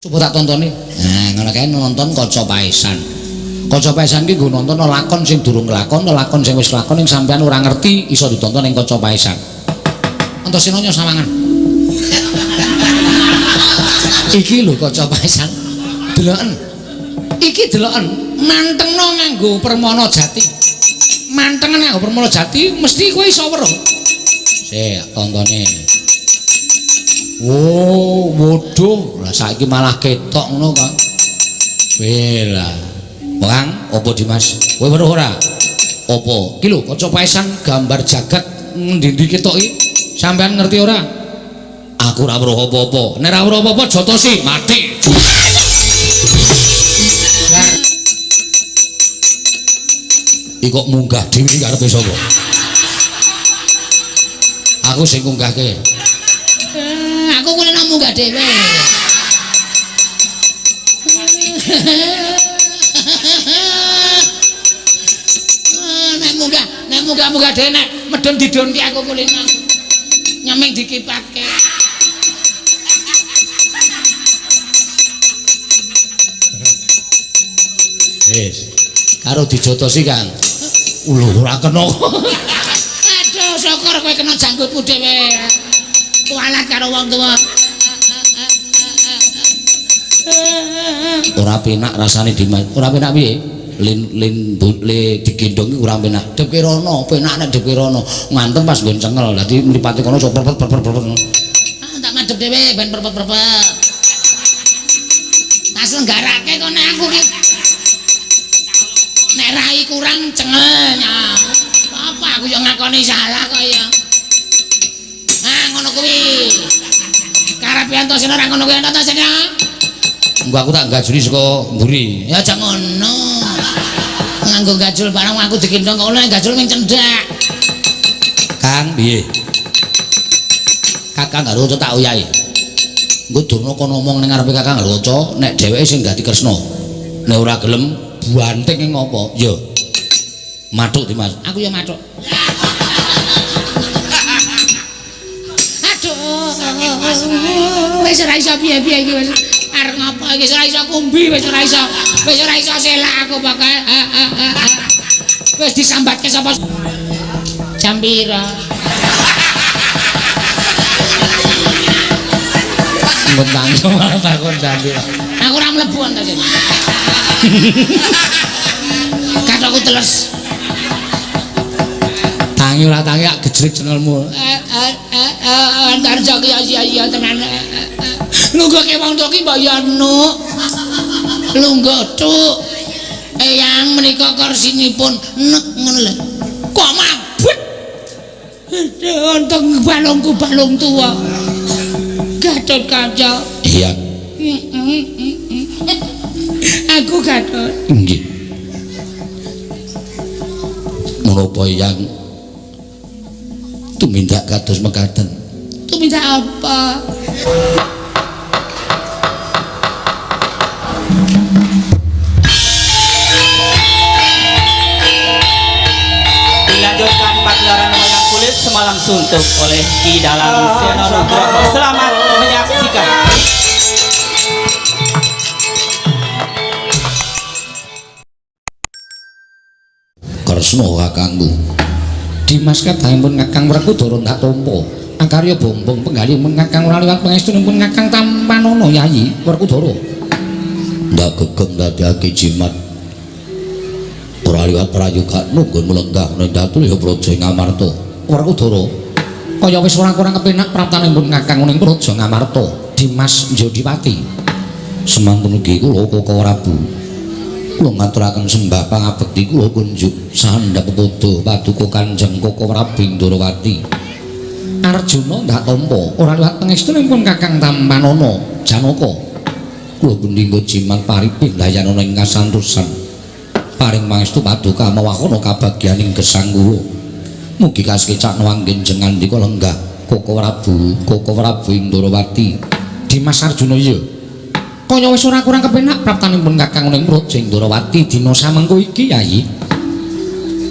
Coba tak tontoni. Nah, ngono kae nonton Kaca Paesan. Kaca Paesan ki nggo nonton lakon sing durung lakon, lakon sing wis lakon ing sampean ora ngerti iso ditonton ing Kaca Paesan. Antasena sawangan. Iki lho Kaca Paesan. Deloken. Iki deloken mantengno nganggo Permana Jati. Mantengen nganggo Permana Jati mesti kowe iso weruh. Sik tontone. Oh, bodoh. Lah saiki malah ketok ngono, Kang. Wela. Bang, opo Dimas? Kowe weruh ora? Opo? Ki lho Kaca Paesan gambar jagat ngendi-endi ketoki. Sampean ngerti ora? Aku ora weruh apa-apa. Nek ora weruh apa-apa jotosi, mati. Iki kok munggah dhewe karepe sapa? Aku sing munggahke. Aku kulino munggah dhewe. Nek munggah dhewe nek medun didonki aku kulino. Nyeming dikipake. Wis. Karo dijotosi, Kang. Lho ora kena. Aduh, syukur kowe kena janggutmu dhewe. Kualat karo wong tuwa. Ora penak rasane Dimas. Ora penak piye? Lin digendong iki ora penak. Dep Kirana, penak nek Dep Kirana. Ngantem pas nggon cengel. Dadi mripate kono sok perpet. Ah, tak madhep dhewe ben perpet. Tas nggarake kono aku ki. Nek rai kurang cengelnya. Apa aku yo ngakoni salah kok ya. Ngono kuwi. Karepe Antasena ora ngono kuwi Antasena. Engko aku tak gajuli saka mburi. Ya aja ngono. Nganggo gajul barang aku digendong kok oleh gajul ming cendak. Kang, piye? Kakang Garuca tak oyahi. Engko durna kono ngomong ning ngarepe Kakang Garuca nek dheweke sing dadi Kresna. Nek ora gelem banting ing apa? Ya. Mathuk Dimas. Aku ya mathuk. Wis ora iso piye-piye iki wis arep ngopo iki ora iso kumbi wis ora iso selak aku bakal wis disambatke sapa jam pira ngentang malah takon jam pira aku ora mlebu antasene katokku teles tangi ora tangi gak gejrek cenelmu antar jaki ya tenan lungguhke wong tok ki mbok ya nuk lungguh tuk eyang menika kursinipun nek ngono lho kok mabut ontong balung tua Gatot Kaca iya aku Gatot nggih menapa eyang tumindak kados mekaten. Tumindak apa? Dilanjutkan pagelaran wayang kulit semalam suntuk oleh Ki Dalang Seno Nugroho. Selamat menyaksikan. Kresna kakangku. Dimas kadangipun Kakang Werkudara ndak tampa. Akarya bombong penggali Kakang ora liwat pangestunipun Kakang Tampanana Yayi Werkudara. Ndak gegem dadake jimat. Ora liwat prayoga nunggun melenggah ning datu ya Praja Ngamarta. Werkudara kaya wis ora kurang kepenak praptanipun Kakang ning Praja Ngamarta. Dimas Jodiwati. Semanten ugi kula Koko Prabu. Kula ngaturaken sembah pangabekti kula kunjuk sandhap pepodo paduka Kanjeng Koko Prabu Ndrawati. Arjuna ndak tampa ora liwat pangestunipun Kakang Tampanana Janaka. Kula punika jimat paripin dayana ing kasantosan. Paring pangestu paduka mawakana kabagyaning gesang kula. Mugi kasekecakna anggen jenengan ndika lenggah Koko Prabu Ndrawati. Dimas Arjuna ya. Kaya wis ora kurang kepenak praptanipun Kakang ning Praja Ndrawati dina samengko iki Yayi.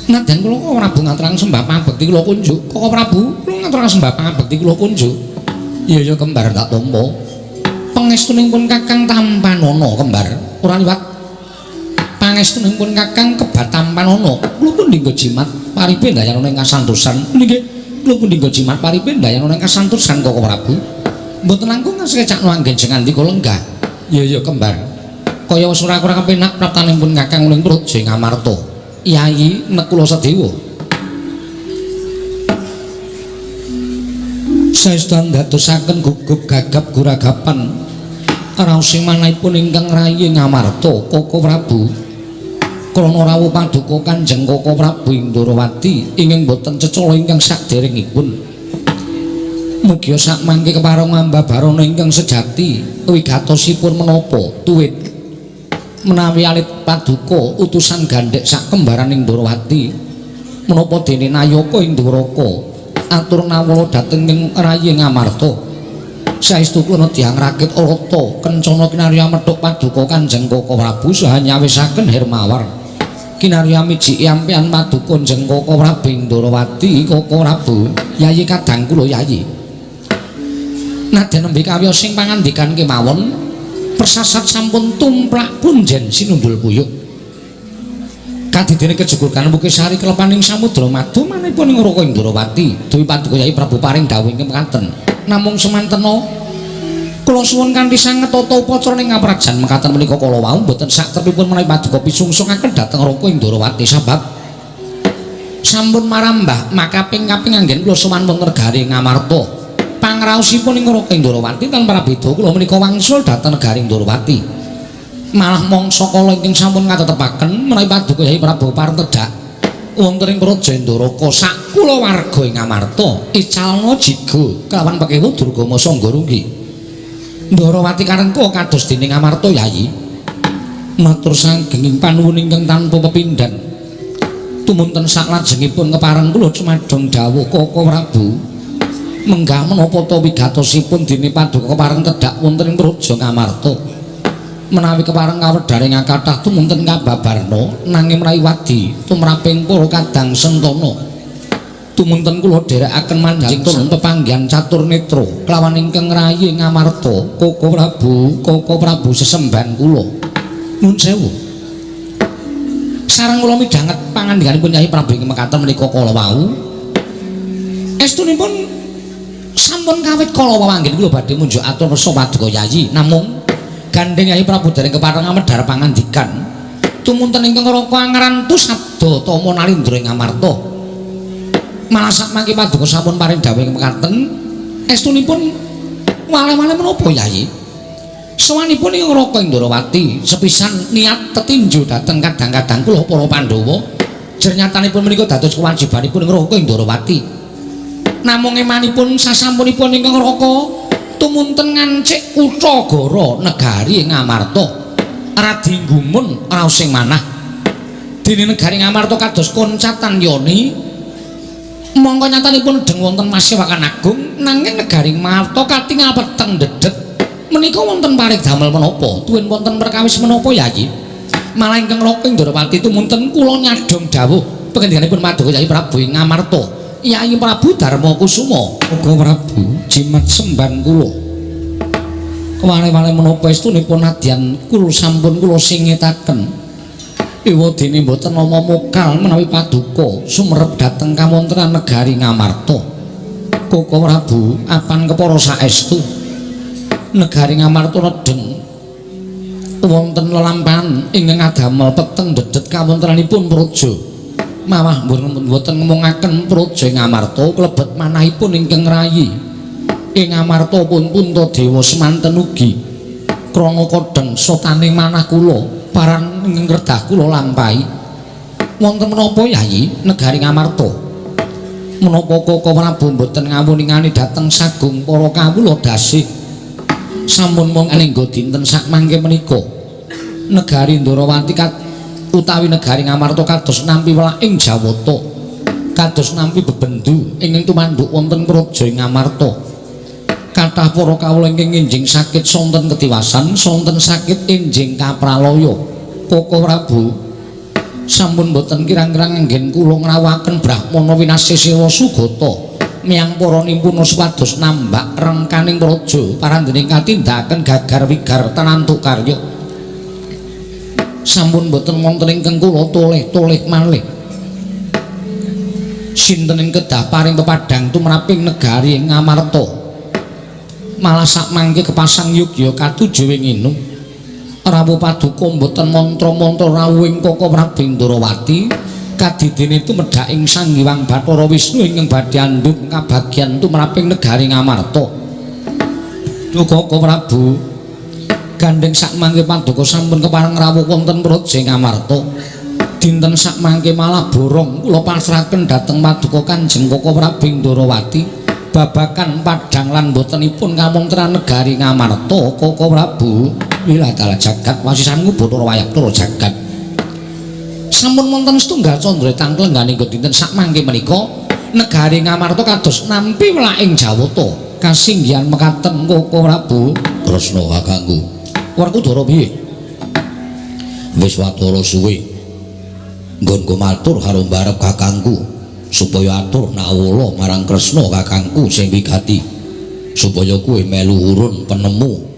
Nadyan kula ora ngaturaken sembah pangabekti kula kunjuk. Koko Prabu kula ngaturaken sembah pangabekti kula kunjuk. Iya ya kembar tak tampa. pangestunipun Kakang Tampanana kembar ora liwat pangestunipun Kakang Kebatampanana kula pun dinggo jimat paribe ndayana ing kasantosan nggih kula pun dinggo jimat paribe ndayana ing kasantosan Koko Prabu mboten langkung ngecakno anggenjing andika lenggah ya kembar kaya wis ora kepenak praptanipun Kakang ing Praja Ngamarta Yayi Nekula Sedewa saestu ndadosaken gugup gagap guragapan raosing manahipun ingkang rayi Ngamarta Koko Prabu krana rawuh paduka Kanjeng Koko Prabu Indrawati ingkang boten cecala ingkang saderengipun mugia sakmangke kepareng ambabarana ingkang sejati wigatosipun menapa tuwit menawi alit paduka utusan gandhek sak kembaran Indrawati menapa dene Nayaka Indrawaka atur nawala dhateng ing rayi Ngamarta saestu kula tiyang rakit Arata kencana kinarya methuk paduka Kanjeng Koko Prabu saha nyawisaken Hermawar kinarya miji ampeyan paduka Kanjeng Koko Prabu Indrawati Koko Prabu Yayi kadang kula Yayi nadyan nembe kawiyos sing pangandikan kemawon persasat sampun tumplak punjen sinundul puyuh kadidene kejukurkan mugi sari kelepaning samudra madu manipun ing Raka Indrawati duwi paduka Yayi Prabu paring dawuh ingkang mekaten namung semantena kula suwun kanthi sanget tata upacara ing kaprajan mekaten menika kala wau boten sakterpipun menawi paduka pisungsungaken dhateng Raka Indrawati sabab sampun marambah makaping-kaping anggen kula sowan wonten negari Ngamarta pangraosipun ing Raka Indrawati tanpa beda kula menika wangsul dhateng negari Indrawati malah mangsa kala ingkang sampun katetepaken menawi paduka Yayi Prabu Partedhak wonten ing Praja Indraka sak kulawarga ing Ngamarta icalna jiga kelawan pekewu Durgama Sangga Runggi Indrawati karengka kados dene Ngamarta Yayi matur sanggenging panuwun ingkang tanpa pepindhan tumunten saklajengipun kepareng kula cumadong dawuh Koko Prabu menggah menapa ta wigatosipun dene paduka kepareng tedhak wonten ing Praja Ngamarta menawi kepareng kawedharing kathah tumunten kababarna nanging menawi wadi tumraping para kadang sentana tumunten kula dherekaken manjingipun pepanggihan catur netra kelawan ingkang rayi Ngamarta Koko Prabu sesembahan kula nuwun sewu sareng kula midhanget pangandikanipun Yayi Prabu ing mekaten menika kala wau estunipun sampun kawit kala wau anggen kula badhe munjuk atur rasa paduka Yayi namung gandeng Yayi Prabu dereng kepareng amedhar pangandikan tumunten ingkang Raka ngrantu sabda Tama Nalindra ing Ngamarta malah sakmangke paduka sampun paring dawuh ing mekaten estunipun wale-wale menapa Yayi sawanipun ing Raka Indrawati sepisan niat tetinju dhateng kadang-kadang kula para Pandhawa jernyatanipun menika dados kewajibanipun ing Raka Indrawati namung emanipun sasampunipun ingkang Raka tumunten ngancik Utagara negari Ngamarta radi gumun raos sing manah dene negari Ngamarta kados koncatan yoni mongko nyatanipun deng wonten masewakan agung nanging negari Ngamarta katingal peteng dedet menika wonten paring damel menapa tuwin wonten perkawis menapa Yayi malah ingkang Raka Indrawati tumunten kula nyadong dawuh pangandikanipun paduka Yayi Prabu ing Ngamarta Yayi Prabu Darma Kusuma Koko Prabu jimat semban kula wale-wale menapa estunipun nadyan kula sampun kula singetaken ewadene mboten nama mokal menawi paduka sumerep dhateng kawontenan negari Ngamarta Koko Prabu apan kepara saestu negari Ngamarta nedeng wonten lelampahan ingkang adamel peteng dedet kawontenanipun praja mawah mboten ngomongaken praja Ngamarta klebet manahipun ingkang rayi ing Ngamarta pun Puntadewa semanten ugi krana kodheng sotaning manah kula paran ing redah kula lampahi wonten menapa Yayi negari Ngamarta menapa Koko Prabu mboten ngawuningani dhateng sagung para kawula dasih sampun mung lingga dinten sakmangke menika negari Indrawati utawi negari Ngamarta kados nampi welah ing Jawata kados nampi bebendu ingkang tumanduk wonten praja Ngamarta kathah para kawula ingkang enjing sakit sonten ketiwasan sonten sakit enjing kapralaya Koko Prabu sampun boten kirang-kirang anggen kula ngrawakaken Brahmana Winasih Sewa Sugata miang para nimpuna supados nambak rengkaning praja parandening katindakaken gagar wigar tanantu karya sampun boten wonten ingkang kula toleh-toleh malih sinten ing kedah paring pepadhang tumraping negari ing Ngamarta malah sak mangke kepasang yugya katujuh ing inu rawuh paduka boten mantra-mantra rawuhing Koko Prabu Indrawati kadidene tumedhak ing Sang Hyang Bathara Wisnu ingkang badhe andhum kabagyan tumraping negari Ngamarta. Duh Koko Prabu gandeng sak mangke paduka sampun kepareng rawuh wonten praja Ngamarta. Dinten sak mangke malah borong kula pasrahaken dhateng paduka Kanjeng Koko Prabu Indrawati babagan padhang lan botenipun kamontran negari Ngamarta. Koko Prabu wiladala jagat wasisanmu Bathara Wayapura jagat sampun wonten setunggal candra tangklengganing dinten sak mangke menika negari Ngamarta kados nampi welaking Jawata kasinggihan mekaten Koko Prabu Kresna kakangku Werkudara piye wis watara suwe nggonku matur karo mbarep kakangku supaya atur nawala marang Kresna kakangku sing wigati supaya kuwi melu urun penemu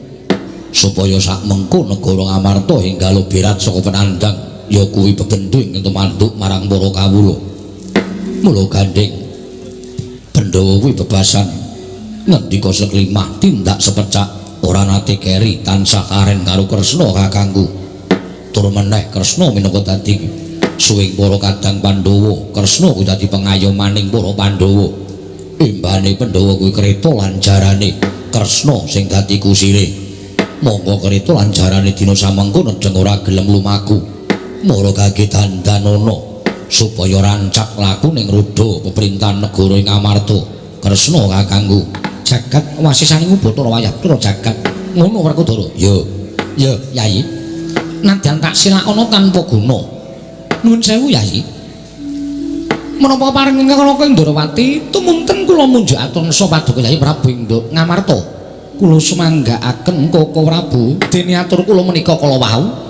supaya sak mengko negara Ngamarta enggal birat saka penandang ya kuwi begendhing tumanduk marang para kawula mula gandeng Pandhawa kuwi bebasan ngendika seklimah tindak sepecak ora nate keri tansah karen karo Kresna kakangku tur meneh Kresna minangka dadi suwing para kadang Pandhawa Kresna kuwi dadi pengayomaning para Pandhawa imbane Pandhawa kuwi kreta lan jarane Kresna sing dadi kusire monggo kreta lan jarane dina samengko nedheng ora gelem lumaku mara kage dandanana supaya rancak laku ning roda pemerintahan negara ing Ngamarta Kresna kakangku jagat wasisanmu Bathara Wayapura jagat ngono Werkudara ya Yayi nadyan tak silakana tanpa guna nuwun sewu Yayi menapa paring ingkang Koko Indrawati tumunten kula munjukaken sapaduka Yayi Prabu Ngamarta kula sumanggaaken Koko Prabu dene atur kula menika kala wau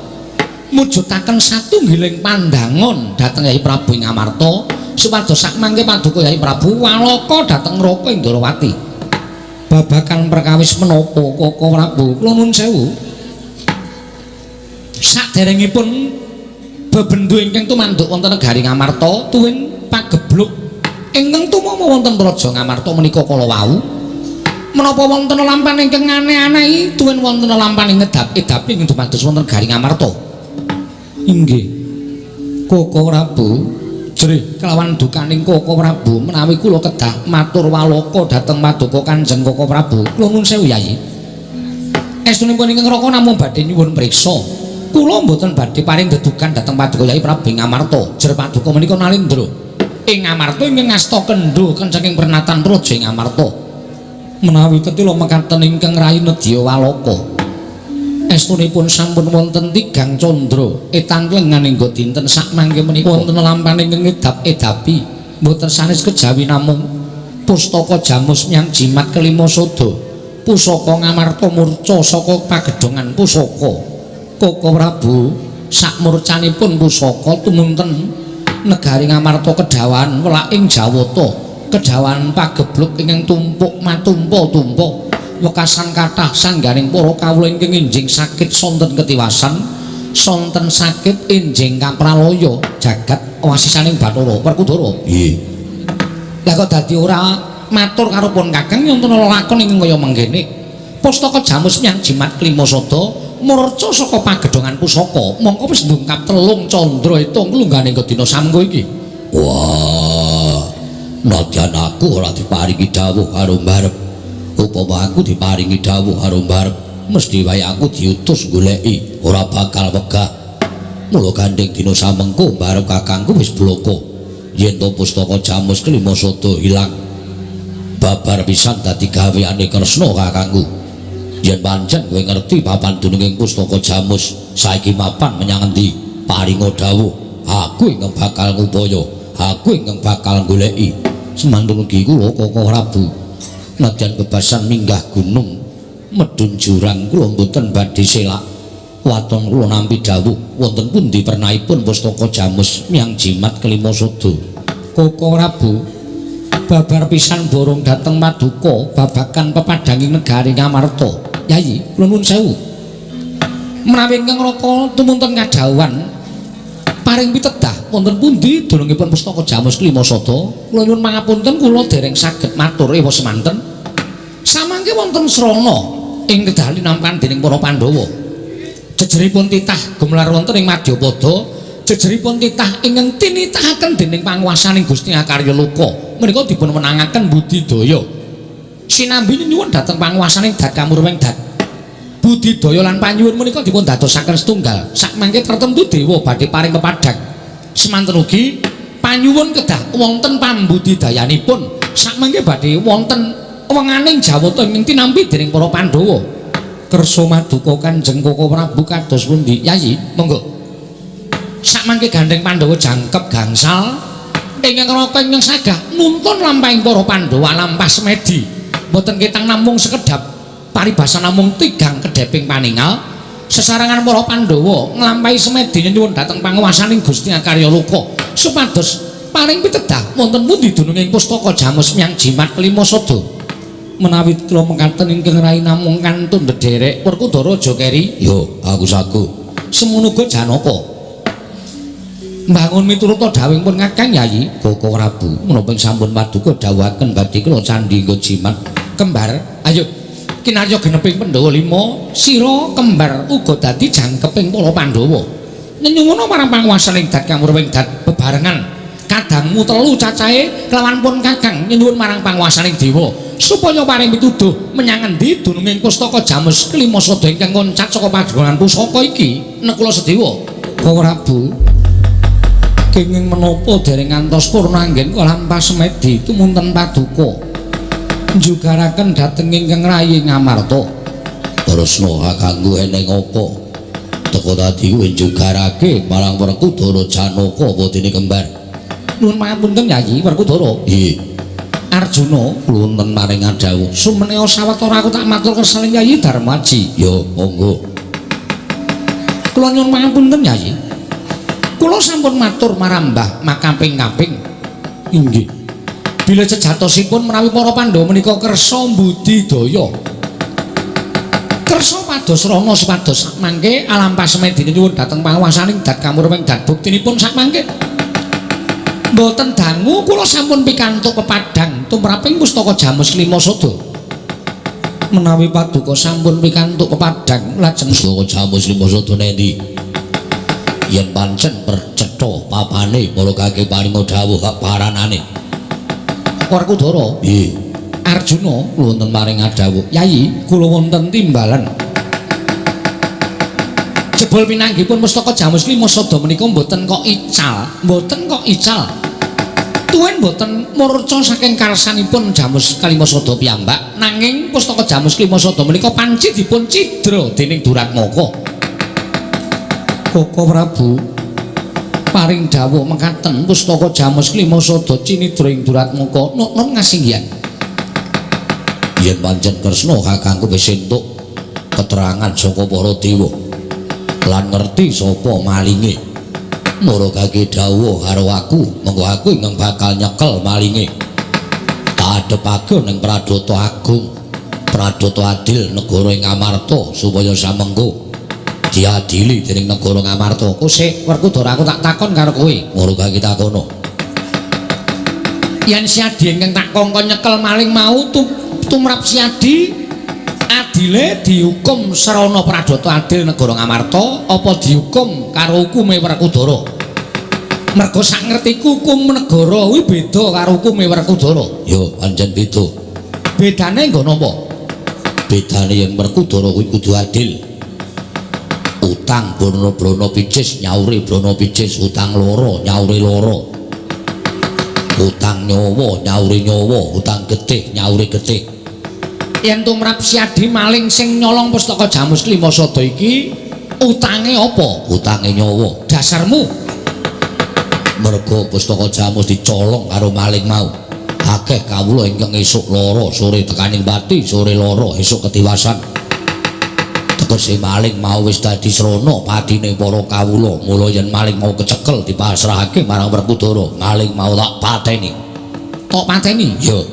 mujudaken satunggiling pandangon dhateng Yayi Prabu Ngamarta supados sak mangke paduka Yayi Prabu walaka dhateng Koko Indrawati babagan perkawis menapa Koko Prabu kula nuwun sewu saderengipun bebendu ingkang tumanduk wonten negari Ngamarta tuwin pagebluk ingkang tumama wonten praja Ngamarta menika kala wau menapa wonten lampahan ingkang aneh-aneh tuwin wonten lampahan ngedap-edapi ingkang dumados wonten negari Ngamarta inggih Koko Prabu jerih kelawan dukaning Koko Prabu menawi kula kedah matur walaka dhateng paduka Kanjeng Koko Prabu kula nuwun sewu Yayi estunipun ingkang Raka namung badhe nyuwun priksa kula mboten badhe paring dedukan dhateng paduka Yayi Prabu Ngamarta jer paduka menika nalindra ing Ngamarta ingkang ngasta kendho saking pernatan praja ing Ngamarta menawi tetila mekaten ingkang rayi nedya walaka estunipun sampun wonten tigang candra etangklengan ing dinten sak mangke menika wonten lampahan ingkang ngedap-edapi mboten sanes kejawi namung pustaka Jamus Nyang Jimat kelima sada pusaka Ngamarta murca saka pagedhongan pusaka Koko Prabu sak murcanipun pusaka tumunten negari Ngamarta kedawan welaking Jawata kedawan pagebluk ingkang tumpuk matumpa-tumpa wekasan kathah sangganing para kawula ingkang enjing sakit sonten ketiwasan sonten sakit enjing kapralaya jagat wasisaning Bathara Werkudara nggih lha kok dadi ora matur karo pun Kakang wonten lakon ingkang kaya mengkene pustaka Jamus Nyang Jimat kelima sada murca saka pagedhongan pusaka mongko wis ndungkap telung candra itu nglunggane dina samengko iki wah nadyan aku ora diparingi dawuh karo mbarep upama aku diparingi dawuh karo mbarep mesti wae aku diutus goleki ora bakal wegah mula gandeng dina samengko mbarep kakangku wis bloko yen to pustaka Jamus kelima sada ilang babar pisan dadi gaweane Kresna kakangku yen pancen kowe ngerti papan dununging pustaka Jamus saiki mapan menyang endi paringa dawuh aku ingkang bakal ngupaya aku ingkang bakal goleki semandung iki kula Koko Prabu nadyan bebasan minggah gunung medhun jurang kula mboten badhe selak waton kula nampi dawuh wonten pundi pernahipun pustaka Jamus Nyang Jimat kelima sada Koko Prabu babar pisan borong dhateng Paduka babagan pepadhanging negari Ngamarta. Yayi, kula nuwun sewu. Menawi ingkang raka tumunten kadhawuhan paring pitedah wonten pundi dunungipun pustaka Jamus Klimasada? Kula nyuwun pangapunten kula dereng saged matur ewa semanten. Samangke wonten srana ing kedali nampan dening para Pandhawa. Jejeripun titah gumelar wonten ing Madyapada, jejeripun titah ingkang tinitahaken dening panguwasaning Gusti Akarya Loka menika dipun menangaken budidaya. Sinambi nyuwun dhateng panguwasaning Dat Kamurweng Dat. Budidaya lan panyuwun menika dipun dadosaken setunggal. Sakmangke tertentu dewa badhe paring pepadhang. Semanten ugi panyuwun kedah wonten pambudidayanipun. Sakmangke badhe wonten wenganing jawata ingkang tinampi dening para Pandhawa. Kersa maduka Kanjeng Koko Prabu kados pundi? Yayi, monggo. Sakmangke gandeng Pandhawa jangkep gangsal ingkang raka ingkang sagah nuntun lampahing para Pandhawa lampah semedi. Mboten ketang namung sekedhap paribasa namung tigang kedheping paningal. Sesarengan para Pandhawa nglampahi semedi nyuwun dhateng panguwasaning Gusti Akarya Loka supados paring pitedah wonten pundi dununging pustaka Jamus Myang Jimat Klimasada. Menawi kula mekaten ingkang rai namung kantun ndederek Werkudara aja keri. Yo, aku sagu. Semono uga Janaka. Mbangun miturut dawuhipun Kakang Yayi Koko Prabu menapa sampun paduka dawuhaken badhe kula candhi nggo jimat kembar. Ayo kinarya geneping Pandhawa 5 sira kembar uga dadi jangkeping para Pandhawa. Nyuwun marang panguwasaning Dat Kamurweng Dat bebarengan kadangmu telu cacahe kelawan pun Kakang nyuwun marang panguwasaning dewa supaya paring pituduh menyang endi dununging pustaka Jamus Klimasada ingkang ngoncat saka pagelaran pusaka iki nek kula sedewa. Koko Prabu kenging menapa dereng ngantos purna anggen lampah semedi tumunten paduka njugaraken dhateng ingkang rayi Ngamarta. Tresna kanggo eneng apa teka dadi kuwi njugarake marang Werkudara Janaka apa dene kembar. Nuwun pangapunten Yayi Werkudara. Nggih. Arjuna wonten maring dawuh sumeneo sawetara aku tak matur kesaling Yayi Darmaji. Yo monggo. Kula nyuwun pangapunten Yayi. Kula sampun matur marang Mbah makaping-kaping. Inggih. Bila sejatosipun menawi para Pandhawa menika kersa budidaya. Kersa pados rana supados sakmangke alampah semedi nyuwun dhateng panguwasaning Dat Kamurweng Dat buktinipun sakmangke mboten dangu kula sampun pikantuk pepadhang tumraping pustaka Jamus Klimasada. Menawi paduka sampun pikantuk pepadhang lajeng pustaka Jamus Klimasada nendi? Yen pancen percetha papane para kake paring dawuh hak paranane. Werkudara. Nggih. Arjuna wonten maring dawuh, Yayi kula wonten timbalan. Jebul pinanggipun pustaka Jamus Klimasada menika mboten kok ical, mboten kok ical. Tuwin mboten murca saking karsanipun Jamus Klimasada piyambak, nanging pustaka Jamus Klimasada menika panci dipun cidra dening Duratmaka. Koko Prabu paring dawuh mekaten pustaka Jamus Klimasada cinidra ing Duratmaka nun ngasinggihan. Yen pancen Kresna kakangku wis entuk keterangan saka para dewa lan ngerti sapa malinge. Mara kake dawuh karo aku, mengko aku ingkang bakal nyekel malinge. Tak adepake ning Pradata Agung, Pradata Adil negara ing Ngamarta supaya samengko diadili dening negara Ngamarta. Kusik Werkudara aku tak takon karo kowe. Mara kake takono. Yen Siadi ingkang tak kongkon nyekel maling mau tumrap Siadi adile dihukum serana Pradata Adil negara Ngamarta apa dihukum karo hukume Werkudara? Mergo sak ngertiku hukum negara kuwi beda karo hukume Werkudara. Ya pancen beda. Bedane nggo napa? Bedane yen Werkudara kuwi kudu adil. Utang brana-brana picis nyauri brana picis, utang loro nyauri loro. Utang nyawa nyauri nyawa, utang getih nyauri getih. Yen tumrap Siadi maling sing nyolong pustaka Jamus Klimasada iki utange apa? Utange nyawa. Dasarmu mergo pustaka Jamus dicolong karo maling mau. Akeh kawula ingkang esuk lara sore tekaning pati, sore lara esuk ketiwasan. Tegese maling mau wis dadi srana patine para kawula. Mula yen maling mau kecekel dipasrahake marang Werkudara, maling mau tak pateni. tok pateni. Yo.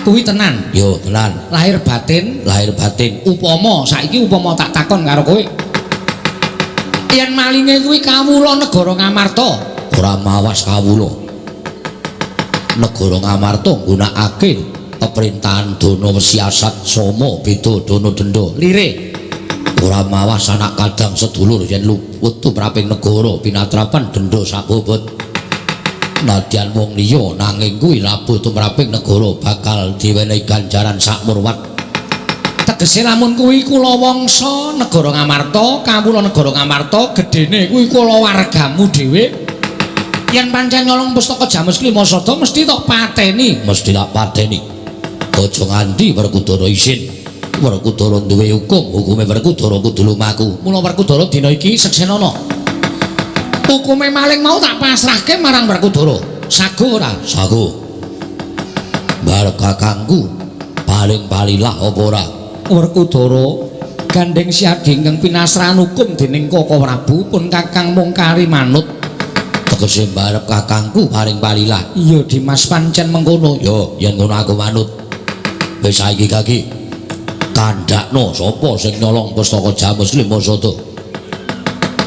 Kuwi tenan. Yo, tenan. Lahir batin, upama saiki upama tak takon karo kowe. Yen malinge kuwi kawula negara Ngamarta, Ora mawas kawula. Negara Ngamarta nggunakake pemerintahan dono siasat sama beda dono denda. lire. Ora mawas anak kadang sedulur yen luput tumraping negara pinatrapan denda sabobot. Nadyan wong liya nanging kuwi labuh tumraping negara bakal diwenehi ganjaran sakmurwat. Tegese lamun kuwi kula wangsa negara Ngamarta, kawula negara Ngamarta, gedene kuwi kula wargamu dhewe. Yen pancen nyolong pustaka Jamus Klimasada mesti tok pateni. Mesti tak pateni. Aja nganti Werkudara isin. Werkudara duwe hukume Werkudara kudu lumaku. Mula Werkudara dina iki seksenana. Hukume maling mau tak pasrahke marang Werkudara. Sago ora? Sago. Barep kakangku paling palilah apa ora? Werkudara gandeng siadi ingkang pinasrahan hukum dening Kaka Prabu pun kakang mung kari manut. Tegese barep kakangku paling palilah. Iya Dimas pancen mengkono. Yo, yen ngono aku manut. Wis saiki kaki kandhakno sapa sing nyolong pustaka Jamus Klimasada.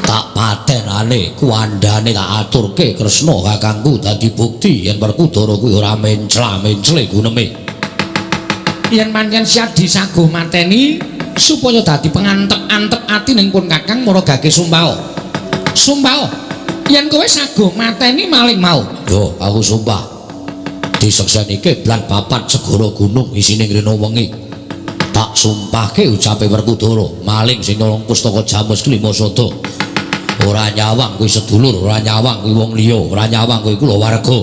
Tak patenane kuandane tak aturke Kresna kakangku dadi bukti yen Werkudara kuwi ora mencla-mencle guneme. Yen pancen siadi sago mateni supaya dadi pengantep-antep ati ning pun kakang maragake sumpah. Sumpah. Yen kowe sago mateni maling mau. Yo, aku sumpah. Diseksenike blan papat segara gunung isine ngrene wengi. Tak sumpahke ucape Werkudara, maling sing nyolong pustaka Jamus Klimasada. Ora nyawang kuwi sedulur, ora nyawang kuwi wong liya, ora nyawang kuwi kulawarga.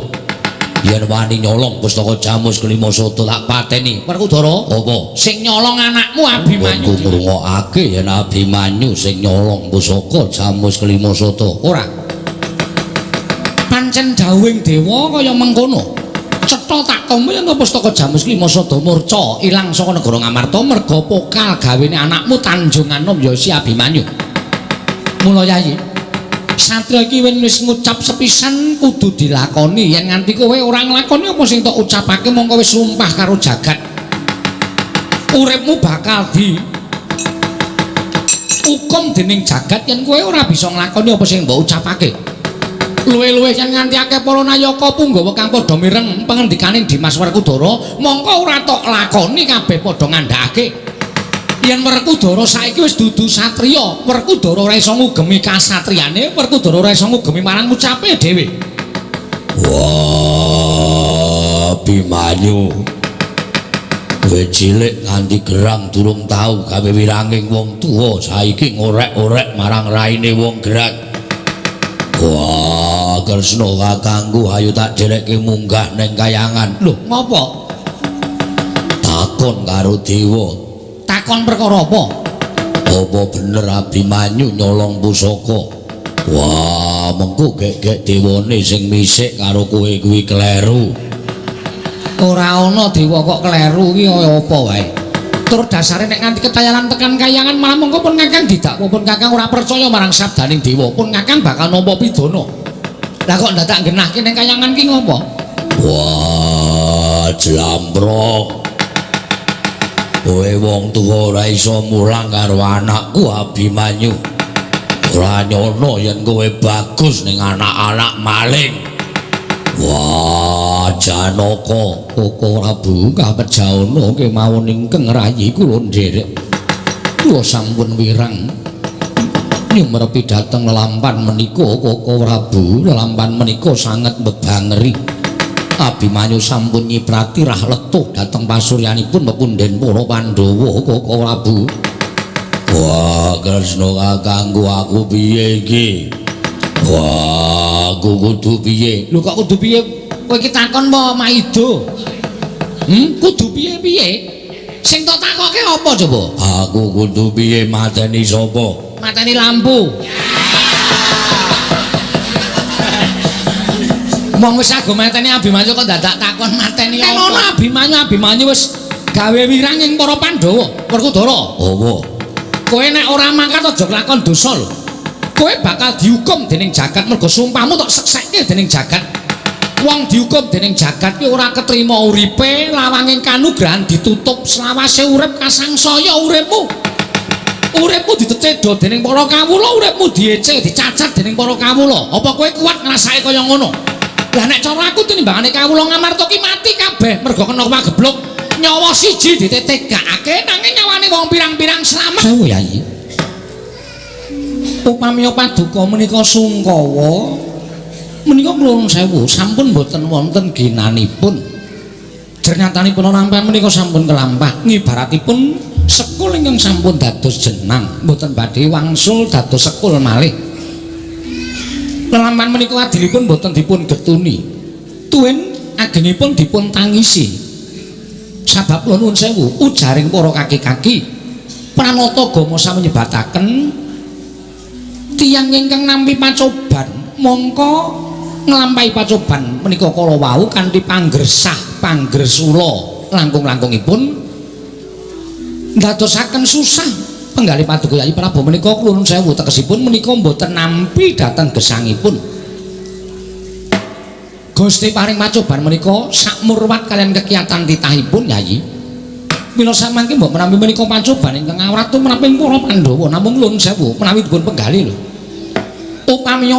Yen wani nyolong pustaka Jamus Klimasada tak pateni. Werkudara, Apa? sing nyolong anakmu Abimanyu. Aku ngrungokake yen Abimanyu sing nyolong pustaka Jamus Klimasada. Ora. Pancen dawuhing dewa kaya mengkono. Cetha tak tampa yen pustaka Jamus Klimasada murca ilang saka negara Ngamarta merga pokal gawene anakmu Tanjunganom ya si Abimanyu. Mula Yayi, satria iki wis ngucap sepisan kudu dilakoni. Yen nganti kowe ora nglakoni apa sing tok ucapake mongko wis sumpah karo jagat. Uripmu bakal di hukum dening jagat yen kowe ora bisa nglakoni apa sing mbok ucapake. Luwe-luwe yen nganti akeh para nayaka punggawa kang padha mireng pangendikaning Dimas Werkudara, mongko ora tok lakoni kabeh padha ngandhakake. Yen Werkudara saiki wis dudu satriya, Werkudara ora iso ngugemi kasatriyane, Werkudara ora iso ngugemi marang ucape dhewe. Wah, Abimanyu. Kowe cilik nganti gerang durung tau gawe wiranging wong tuwa, saiki ngorek-orek marang raine wong gerang. Wah, Kresna kakangku ayo tak derekke munggah ning kayangan. Lho, ngopo? Takon karo dewa. Takon perkara apa? Apa bener Abimanyu nyolong pusaka? Wah, mengko gek-gek dewane sing misik karo kowe kuwi kleru. Ora ana dewa kok kleru iki kaya apa wae. Tur dasare nek nganti ketayalan tekan kayangan malah mengko pun Kakang didak pun Kakang ora percaya marang sabdaning dewa, pun Kakang bakal nampa pidana. Lah kok ndadak genahke ning kayangan ki ngopo? Wah, jlambrong. Kowe wong tuwa ora iso mulang karo anakku Abimanyu. Ora nyono yen kowe bagus ning anak-anak maling. Wah, Janaka, Kaka Prabu kapejawana kemawon ingkang rayi kula nderek. Kula sampun wirang nyumrepi dhateng lelampan menika Kaka Prabu. Lelampan menika sanget mbebangeri. Abimanyu sampun nyiprati rah letuh dhateng pasuryanipun pepunden para Pandhawa Kaka Prabu. wah, Kresna kakangku aku piye iki? Wah, aku kudu piye? Lho kok kudu piye? Kowe iki takon apa Maido? Kudu piye-piye? Sing tak takoke apa coba? Aku kudu piye mateni sapa? Mateni lampu. Wong wis aku mateni Abimanyu kok dadak takon mateni apa? Kan ono Abimanyu wis gawe wirang ing para Pandhawa, Werkudara. Apa? Kowe nek ora mangkat aja nglakon dosa lho. Kowe bakal dihukum dening jagat mergo sumpahmu tok seksekke dening jagat. wong dihukum dening jagat ki ora ketrima uripe lawanging kanugrahan ditutup selawase urip kasangsaya uripmu dicecedo dening para kawula uripmu diece dicacat dening para kawula apa kowe kuat ngrasake kaya ngono lah nek cara aku tinimbangane kawula ngamarta ki mati kabeh mergo kena pagebluk nyawa siji ditetegake nanging nyawane wong pirang-pirang slamet sewu Yayi upami paduka menika sungkawa menika kula nuwun sewu sampun boten wonten ginanipun jernyatanipun lampahan menika sampun kelampah ngibaratipun sekul ingkang sampun dados jenang boten badhe wangsul dados sekul malih lelampahan menika adilipun boten dipun getuni tuwin agengipun dipun tangisi sabab kula nuwun sewu ujaring para kaki-kaki pranata gama samanyebataken tiyang ingkang nampi pacoban mongko nglampahi pacoban menika kala wau kanthi panggresula langkung-langkungipun ndadosaken susah penggalih paduka Yayi Prabu menika kula nuwun sewu tegesipun menika mboten nampi dhateng gesangipun Gusti paring pacoban menika sakmurwat kalian kegiatan titahipun Yayi mila samangke mbok menawi menika pacoban ingkang awrat tumraping para Pandhawa namung nuwun sewu menawi dipun penggalih lho upami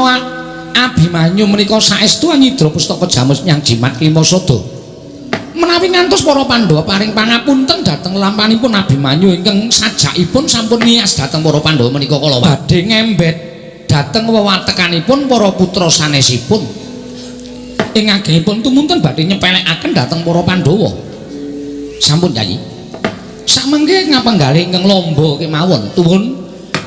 Abimanyu menika saestu nyidra pustaka Jamus nyang jimat Klimasada menawi ngantos para Pandhawa paring pangapunten dhateng lampanipun Abimanyu ingkang sajakipun sampun nias dhateng para Pandhawa menika kala badhe ngembet dhateng wewatekanipun para putra sanesipun ing agengipun tumunten badhe nyepelekaken dhateng para Pandhawa sampun Yayi samangke ngapenggalih ingkang lomba kemawon tuwun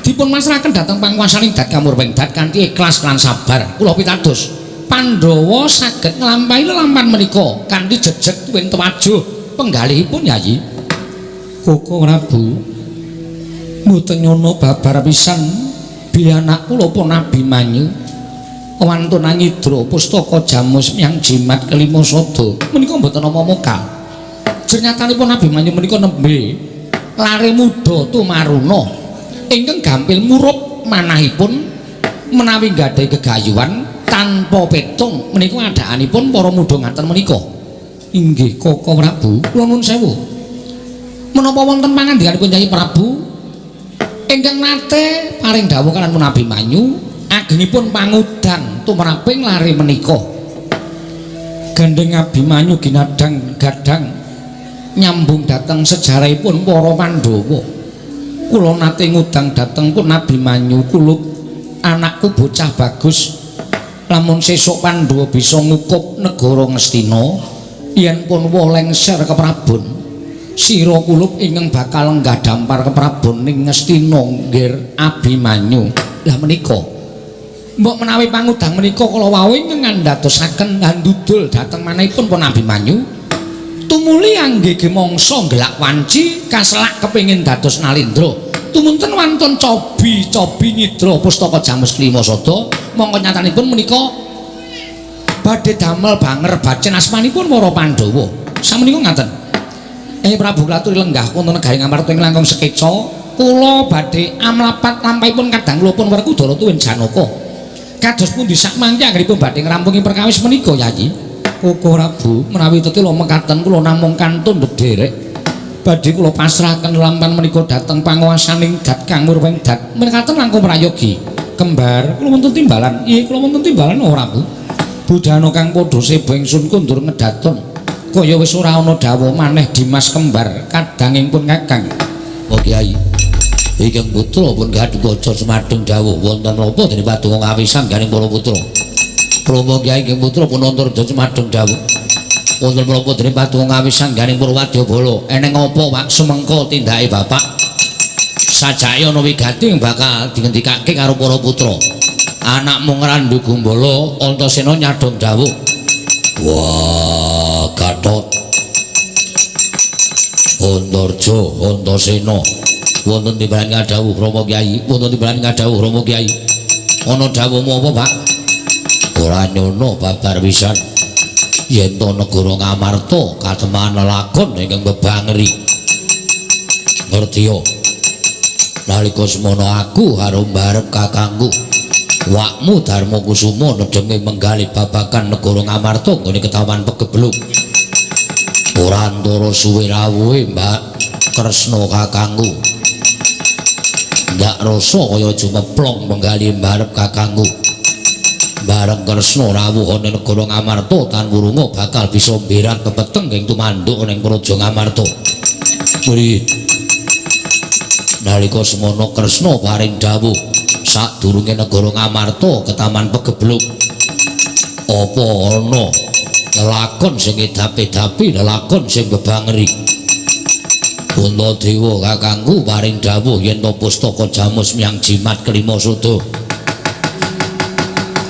dipun masrahaken dhateng panguwasaning Dat Kamurping Dat kanthi ikhlas lan sabar kula pitados Pandhawa saged nglampahi lelampahan menika kanthi jejeg tuwin tuwajuh penggalihipun Yayi Koko Prabu mboten nyono babar pisan bilih anak kula pun Abimanyu wantun nyidra pustaka Jamus yang jimat Klimasada menika mboten nama mokal jernyatanipun Abimanyu menika nembe lare muda tumaruna ingkang gampil murup manahipun menawi nggadahi gegayuhan tanpa petung menika adaanipun para muda ngaten menika inggih Koko Prabu kula nuwun sewu menapa wonten pangandikanipun Yayi Prabu ingkang nate paring dawuh kaliyan Abimanyu agengipun pangudang tumraping lare menika gandeng Abimanyu ginadang gadang nyambung dhateng sejarahipun para Pandhawa kula nate ngudang dhateng pun Abimanyu kula anakku bocah bagus lamun sesuk Pandhawa bisa ngukup negara Ngastina yen pun woh lengser keprabon sira kulup ingkang bakal nggadhampar keprabon ning Ngastina nggir Abimanyu lah menika mbok menawi pangudang menika kala wau ingkang ngandhadosaken ndudul dhateng manahipun pun Abimanyu tumuli anggege mangsa ngelak wanci kaselak kepengin dados Nalindra tumunten wantun cobi nyidra pustaka Jamus Klimasada mongko nyatanipun menika badhe damel banger bacen asmanipun para Pandhawa samenika ngaten Prabu Laturi lenggah wonten negari Ngamarta ing langkung sekeca kula badhe amlapat lampahipun kadang kula pun Werkudara tuwin Janaka kados pundi sakmangke anggenipun badhe ngrampungi perkawis menika Yayi Koko Prabu menawi tetela mekaten kula namung kantun ndederek badhe kula pasrahaken lampan menika dhateng panguwasaning Dat Kamurping Dat mekaten langkung prayogi kembar kula wonten timbalan nggih kula wonten timbalan ora Bu budhana kang padha sebo ingsun kundur ngedaton kaya wis ora ana dawuh maneh Dimas kembar kadangipun Kakang Oh Kyai ingkang putra pun Gadukaca Sumadeng dawuh wonten napa dening paduka ngawisan garing para putra Promo Kyai ing putra pun Antarja Sumadeng dawuh wonten menapa dening paduka ngawisan garing Purwadyabala eneng apa Pak sumengko tindake bapak sajake ana wigati bakal dingendikake karo para putra anakmu ngrandu Gumbala Antasena nyadong dawuh wah Gatot Antarja Antasena wonten timbalan ngadhawuh Rama Kyai wonten timbalan ngadhawuh Rama Kyai ana dawuhmu apa Pak ora nyono babar pisan yen to negara Ngamarta kateman lakon ingkang bebangri ngerti yo nalika semono aku karo mbarep kakangku Wakmu Darma Kusuma nedhenge menggali babagan negara Ngamarta nggone ketahuan pegebluk. Ora antara suwe rawuhe Mbak Kresna kakangku. Ndak rasa kaya jumeplong menggali mbarep kakangku. Bareng Kresna rawuh ana negara Ngamarta tan wurunga bakal bisa mberan kepeteng ing tumanduk ning praja Ngamarta. Muli nalika semono Kresna paring dawuh sadurunge negara Ngamarta ketaman pegebluk. Apa ana lelakon sing edapi-edapi lelakon sing bebangeri. Puntadewa kakangku paring dawuh yen to pustaka Jamus Myang Jimat kelima Sada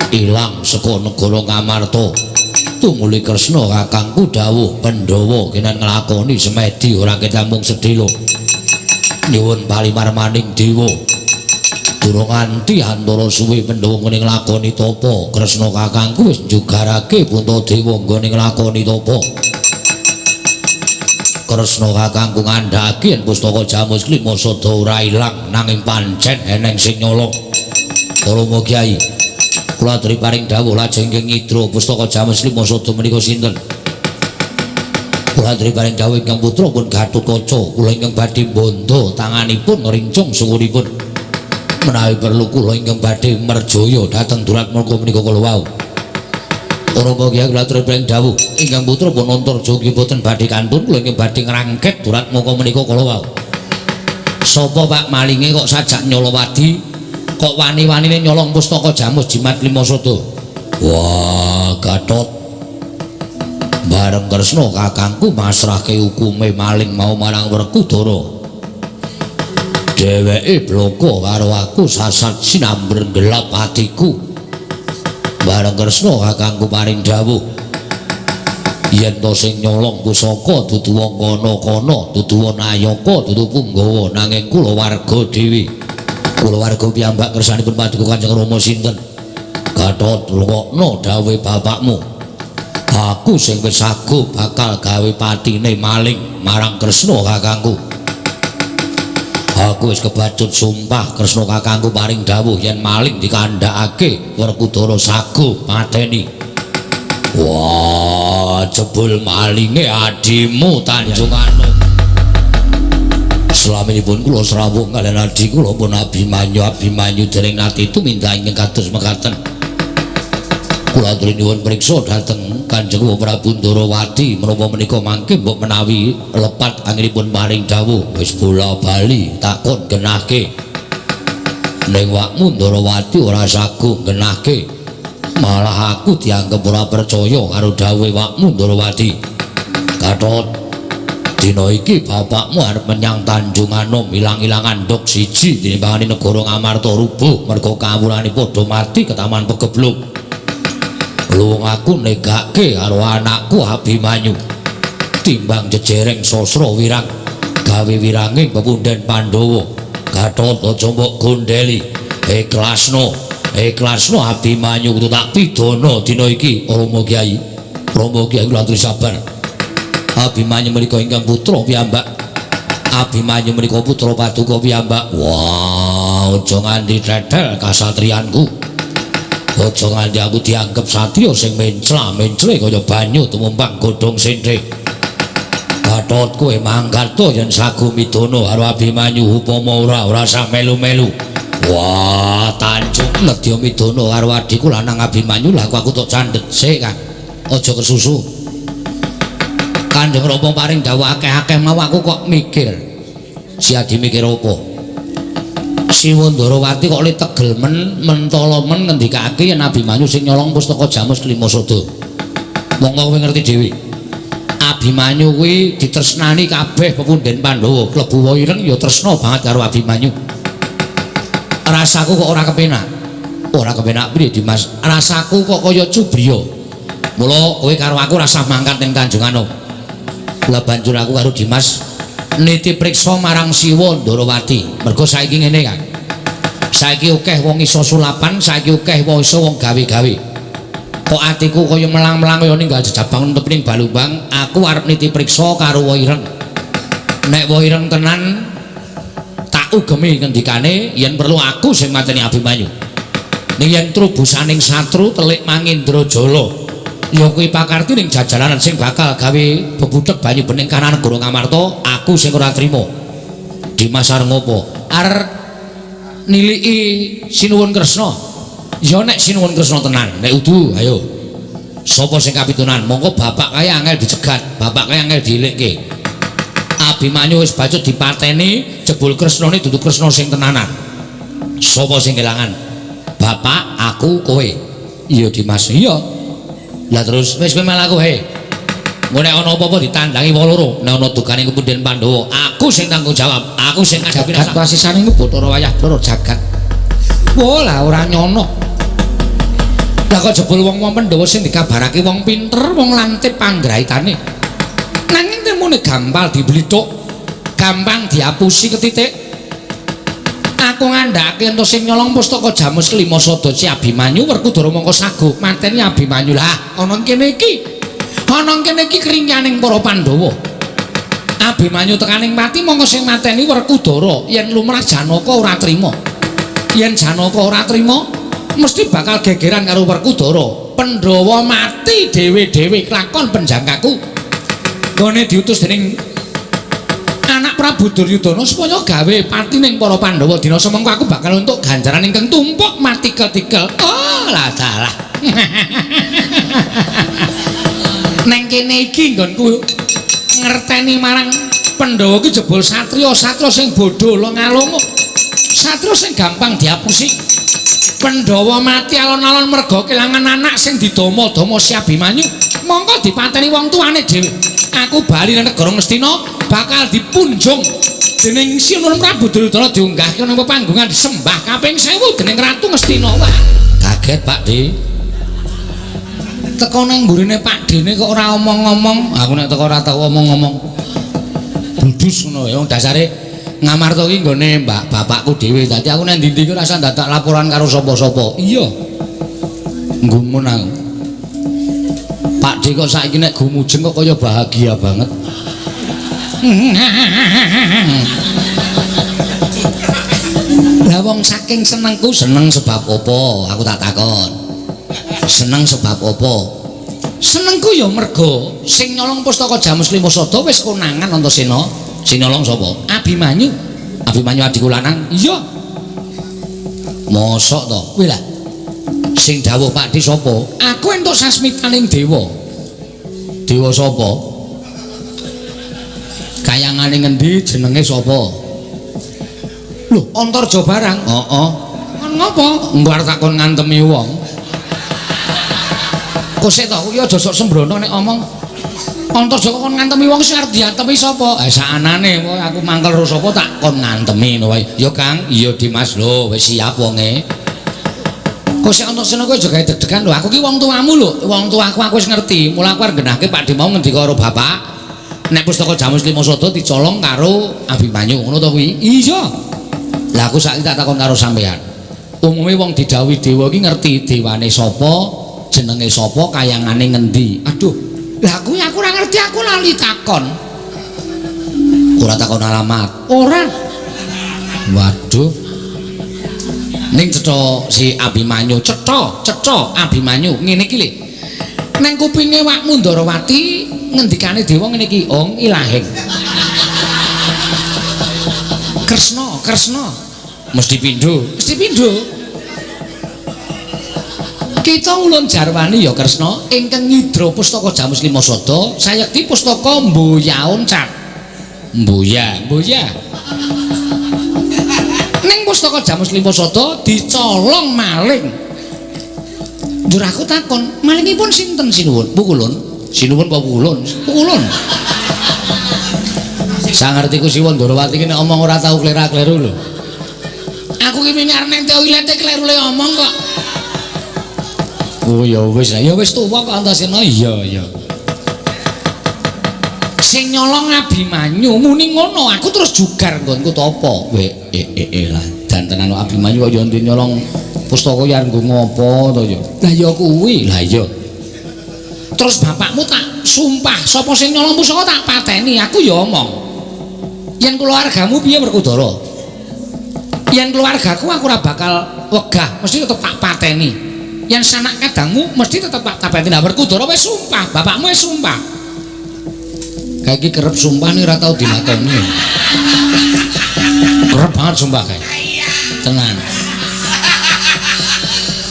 ilang saka negara Ngamarta. Tumuli Kresna kakangku dawuh Pandhawa kenen nglakoni semedi ora ketampung sedhela. Nyuwun palimarmaning dewa. Durung nganti antara suwe Pandhawa ngene nglakoni tapa, Kresna kakangku wis njugarake Puntadewa nggone nglakoni tapa. Kresna kakangku ngandhake yen pustaka Jamus kelima Sada ora ilang nanging pancen eneng sing nyolong. Para Kyai, kula aturi paring dawuh lajeng ingkang ngidra pustaka Jamus kelima Sada menika sinten? Kula aturi paring dawuh ingkang putra pun Gatotkaca, kula ingkang badhe bondo tanganipun ngrincung suwunipun. Menawi perlu kula ingkang badhe merjaya dhateng durat mangka menika kala wau. Para Kyai kula aturi paring dawuh ingkang putra pun Antarjogi boten badhe kantun, kula ingkang badhe ngrangket durat mangka menika kala wau. Sapa Pak malinge kok sajak nyolowadi? Kok wani-wanine nyolong pustaka Jamus Jimat Lima Sada? Wah, Gatot. Bareng Kresna kakangku masrahke hukume maling mau marang Werkudara. Dheweke bloko karo aku sasat sinamber gelap atiku. Bareng Kresna kakangku paring dawuh yen to sing nyolong pusaka dudu wong kana-kana, dudu Nayaka, dudu Punggawa, nanging kula warga dhewe. Kula warga piyambak kersanipun paduka Kanjeng Rama sinten? Gatot, rungokno dawuhe bapakmu. Aku sing wis saguh bakal gawe patine maling marang Kresna kakangku. Aku wis kebacut sumpah Kresna kakangku paring dawuh yen maling dikandhakake Werkudara saguh pateni. Wah, jebul malinge adimu Tanjung Anom. Slaminipun kula srawuh kaliyan adi kula pun Abimanyu dereng nate tumindak ingkang kados mekaten. Kula aturi nyuwun priksa dhateng Kanjeng Prabu Ndarawati menapa menika mangke mbok menawi lepat anggenipun paring dawuh wis bola bali takon genahke. Ning wakmu Ndarawati ora saguh genahke. Malah aku dianggep ora percaya karo dawuhe wakmu Ndarawati. Gatot, dina iki bapakmu arep menyang Tanjung Anom ilang-ilangan ndok siji tinimbangane negara Ngamarta rubuh merga kawulane padha mati ketaman pegebluk. Luwung aku negake karo anakku Abimanyu timbang jejereng sastra wirang gawe wiranging pepundhen Pandhawa. Gatot aja mbok gondeli, ikhlasno Abimanyu kudu tak pidana dina iki. Rama Kyai kula aturi sabar. Abimanyu menika ingkang putra piyambak. Abimanyu menika putra paduka piyambak. Wah, aja nganti tetel kasatriyanku. Aja nganti aku dianggep satriya sing mencla-mencle kaya banyu tumumpang godhong sindhik. Gatot kowe mangkat to yen sagu midana karo Abimanyu upama ora usah melu-melu. Wah, Tanjung nedya midana karo adhiku lanang Abimanyu lah aku tok candhet sik, Kang. Aja kesusu. Kanjeng Rama paring dawuh akeh-akeh mau aku kok mikir. Si Adi mikir apa? Si Ndarawati kok le tegel mentala ngendikake yen Abimanyu sing nyolong pustaka Jamus Kelima Sada. Monggo kowe ngerti dhewe. Abimanyu kuwi ditresnani kabeh pepundhen Pandhawa, klebu Waireng ya tresna banget karo Abimanyu. Rasaku kok ora kepenak. Ora kepenak piye, Dimas? Rasaku kok kaya cubriya. Mula kowe karo aku rasah mangkat ning Tanjung Anom. Kula banjur aku karo Dimas niti priksa marang Siwa Ndarawati. Mergo saiki ngene, Kang. Saiki akeh wong iso sulapan, saiki akeh wong iso wong gawe-gawe. Kok atiku kaya melang-melang kaya ninggal jejabang tepining Balumbang, aku arep niti priksa karo Waireng. Nek Waireng tenan tak ugemi ngendikane yen perlu aku sing mateni Abimanyu. ning yen trubusaning satru telik Mangindrajala ya kuwi pakarti ning jajalanan sing bakal gawe bebudhek banyu bening kanan Guru Ngamarta aku sing ora trima. Dimas arep ngopo? Arep niliki Sinuwun Kresna. Ya nek Sinuwun Kresna tenan, nek udu ayo. Sapa sing kapitunan? Monggo bapak kaya angel dicegat, bapak kaya angel diilikke. Abimanyu wis bacut dipateni, jebul Kresnane dudu Kresna sing tenanan. Sapa sing kelangan? Bapak, aku, kowe. Iya Dimas, iya. Lah terus wis kowe melaku he. Engko nek ana apa-apa ditandangi wong loro, nek ana dugane kemudian Pandhawa, aku sing tanggung jawab, aku sing ngadepi jagat wasisane iku Bathara wayah loro jagat. Wah lah ora nyono. Lah kok jebul wong-wong Pandhawa sing dikabarake wong pinter, wong lantip panggraitane. Nanging temune gampal diblithuk, gampang diapusi ketitik. Aku ngandhake ento sing nyolong pustaka Jamus Kelima Sada si Abimanyu Werkudara mongko sago mateni Abimanyu. Lah ana kene iki. Ana kene iki kringyaning para Pandhawa. Abimanyu tekaning mati mongko sing mateni Werkudara. Yen lumrah Janaka ora trima. Yen Janaka ora trima mesti bakal gegeran karo Werkudara. Pandhawa mati dhewe-dhewe kelakon penjangkaku. Gone diutus dening anak Prabu Duryudana supaya gawe pati ning para Pandhawa dina semengko aku bakal untuk ganjaran ingkang tumpuk matikel-tikel. Oh lah dalah. Neng kene iki nggonku ngerteni marang Pandhawa ki jebul satriya sing bodho longalongo. Satriya sing gampang diapusi. Pandhawa mati alon-alon merga kelangan anak sing didama-dama si Abimanyu. Mongko dipateni wong tuane dhewe. Aku bali nang negara Ngastina bakal dipunjung dening Sinuwun Prabu Duryudana diunggahke nang pepanggungan disembah kaping 1000 dening Ratu Ngastina. Wah, kaget Pak De. Teko nang mburine Pak Dene kok ora omong-omong. Aku nek teko ora tau omong-omong. Budus ngono ya dasare Ngamarta ki nggone Mbak bapakku dhewe. Dadi aku nang ndi-ndi ki ora usah dadak laporan karo sapa-sapa. Iya. Nggumun aku. Pak D kok saiki nek gumujeng kok kaya bahagia banget. Lah wong saking senengku seneng sebab apa? Aku tak takon. Seneng sebab apa? Senengku ya merga sing nyolong pustaka Jamus Kelima Sada wis konangan Antasena. Sing nyolong sapa? Abimanyu. Abimanyu adikku lanang. Iya. Mosok to? Kuwi lah. Sing dawuh Pak D sapa? Aku entuk sasmitaning dewa. Dewa sapa? Kayangane ngendi jenenge sapa? Lho, Antarja barang. Heeh. Kon ngopo? Engko arep takon ngantemi wong. Kok sik to, kuwi aja sok sembrono nek omong. Antarja kok kon ngantemi wong sing arep diantemi sapa? Sakanane aku mangkel ro sapa tak kon ngantemi ngono wae. Ya Kang, iya Dimas lho, wis siap wonge. Kok sik Antasena kowe aja gawe deg-degan lho. Aku ki wong tuamu lho. Wong tuaku aku wis ngerti. Mula aku arep genahke Pak D mau ngendika karo bapak. Nek pustaka Jamus Kelima Sada dicolong karo Abimanyu, ngono to kuwi? Iya. Lah aku saiki tak takon karo sampean. Umume wong didhawuhi dewa ki ngerti dewane sapa, jenenge sapa, kayangane ngendi. Aduh. Lah kuwi aku ora ngerti, aku lali takon. Ora takon alamat. Ora. Waduh. Ning cetha si Abimanyu, cetha Abimanyu ngene iki lho. Nang kupinge wakmu Ndarawati ngendikane dewa ngene iki, "Ong ilahing." Kresna. Mesti pindho. Kita ulun jarwani ya Kresna ingkang nyidra pustaka Jamus Kelima Sada sayekti pustaka Mboyaon Cat. Mboya. Ning pustaka Jamus Kelima Sada dicolong maling. Njur aku takon, malingipun sinten Sinuwun? Pukulun. Sinuwun apa Pukulun? Pukulun. Sangertiku Siwa Ndarawati ki nek omong ora tau klera-kleru lho. Aku ki wingi arep nente ilete kleru le omong kok. Oh ya wis tuwa kok Antasena. Iya. Sing nyolong Abimanyu muni ngono, aku terus jugar nggonku to apa? Lah dantenan Abimanyu kok ya nyolong pustaka ya nggo ngopo to ya? Lah ya kuwi. Lah iya. Terus bapakmu tak sumpah sapa sing nyolong pustaka tak pateni, aku ya omong. Yen keluargamu piye Werkudara? Yen keluargaku aku ora bakal wegah, mesti tetep tak pateni. Yen sanak kadangmu mesti tetep tak pateni. Nah, Werkudara wis sumpah, bapakmu wis sumpah. Kayak iki kerep sumpah nih ora tau dilakoni. Kerep banget sumpah kae. Tenan.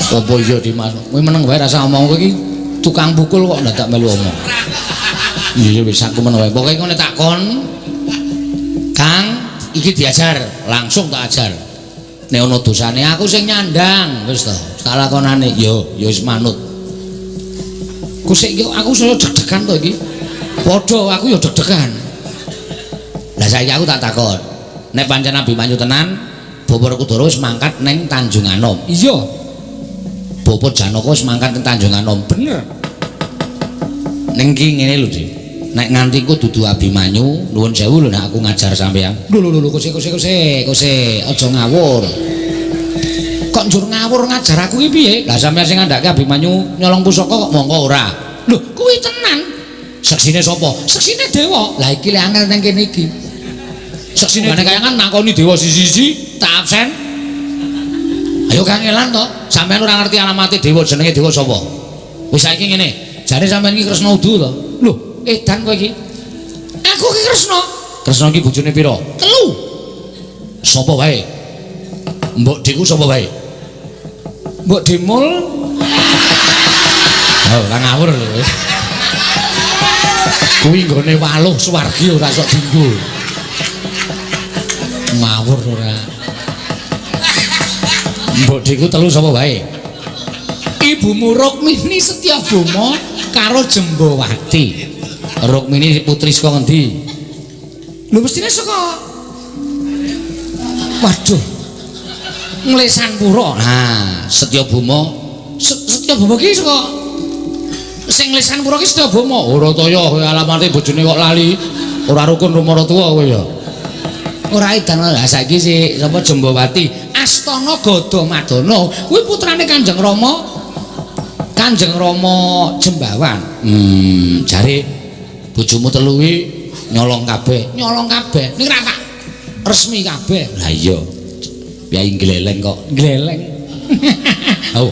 Apa iya Dimas? Kowe meneng wae rasa omong kowe iki tukang pukul kok ndak melu omong. Iya wis aku meneng wae. Pokoke ngene tak kon. Kang, iki diajar, langsung tak ajar. Nek ana dosane aku sing nyandang, wis to. Tak lakonane yo wis manut. Ku sik aku saya deg-degan to iki. Padha aku ya deg-degan. Lah saiki aku tak takon. Nek pancen Abimanyu tenan, Bapak Werkudara wis mangkat ning Tanjung Anom. Iya. Bapak Janaka wis mangkat ning Tanjung Anom. Bener. Ning ki ngene lho, Dik. Nek nganti ku dudu Abimanyu, nuwun sewu lho nek aku ngajar sampean. Lho kose aja ngawur. Kok njur ngawur ngajar aku iki piye? Lah sampean sing ngandhake Abimanyu nyolong pusaka kok mongko ora. Lho, kuwi tenan. Seksine sapa? Seksine dewa. Lah iki lek angel nang kene iki. Seksine kayangan nakoni dewa siji-siji tak absen. Ayo kangelan to. Sampean ora ngerti alamate dewa jenenge dewa sapa? Wis saiki ngene, jare sampean iki Kresna Udu to. Lho, edan kowe iki. Aku ki Kresna. Kresna ki bojone pira? 3. Sapa wae? Mbok Diku sapa wae? Mbok Dimul. Oh, ora ngawur lho. Kuwi nggone waluh swargi ora sok dinggo. Ngawur ora. Mbok Diku 3 sapa wae? Ibumu Rukmini Setyabama karo Jembawati. Rukmini putri saka ngendi? Lho mestine saka waduh. Nglesan Pura. Nah, Setyabama Setyabama ki saka sing Nglesan Pura ki Setyabama. Ora toya kowe alamate bojone kok lali. Ora rukun rumara tuwa kowe ya. Ora edan lha saiki si sapa Jembawati Astana Gadamadana kuwi putrane Kanjeng Rama. Kanjeng Rama Jembawan. Jare bojomu 3 kuwi nyolong kabeh. Ning ra tak resmi kabeh. Lah iya. Piye gleleng kok. Gleleng. Ayo.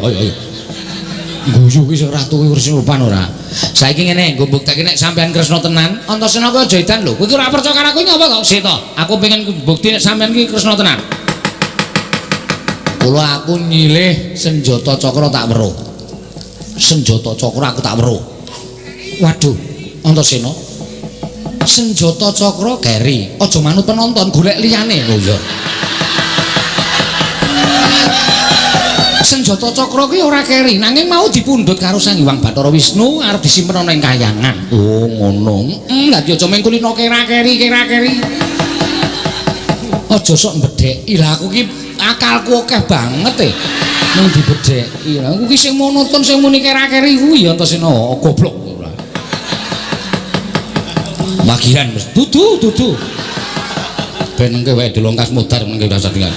Guyu ki sing ratu kuwi Kresna ora. Saiki ngene, nggo mbuktake nek sampean Kresna tenan, Antasena kuwi aja edan lho. Kowe ki ora percaya karo aku nyapa kok? Sik to. Aku pengen bukti nek sampean ki Kresna tenan. Kula aku nyilih senjata cakra tak weruh. Senjata cakra aku tak weruh. Waduh, Antasena. Senjata cakra geri. Aja manut penonton, golek liyane. Oh iya. Senjata cakra kuwi ora keri, nanging mau dipundhut karo Sang Hyang Bathara Wisnu arep disimpen ana ing kayangan. Oh, ngono. Lah yo aja mengkulino kera-keri. Aja sok mbedheki. Lah aku ki akalku akeh banget mung dibedheki. Lah aku ki sing monoton sing muni kera-keri kuwi ya Antasena goblok ora. Magiran wis dudu. Ben engke wae dilongkas modar mengke rasa tinggal.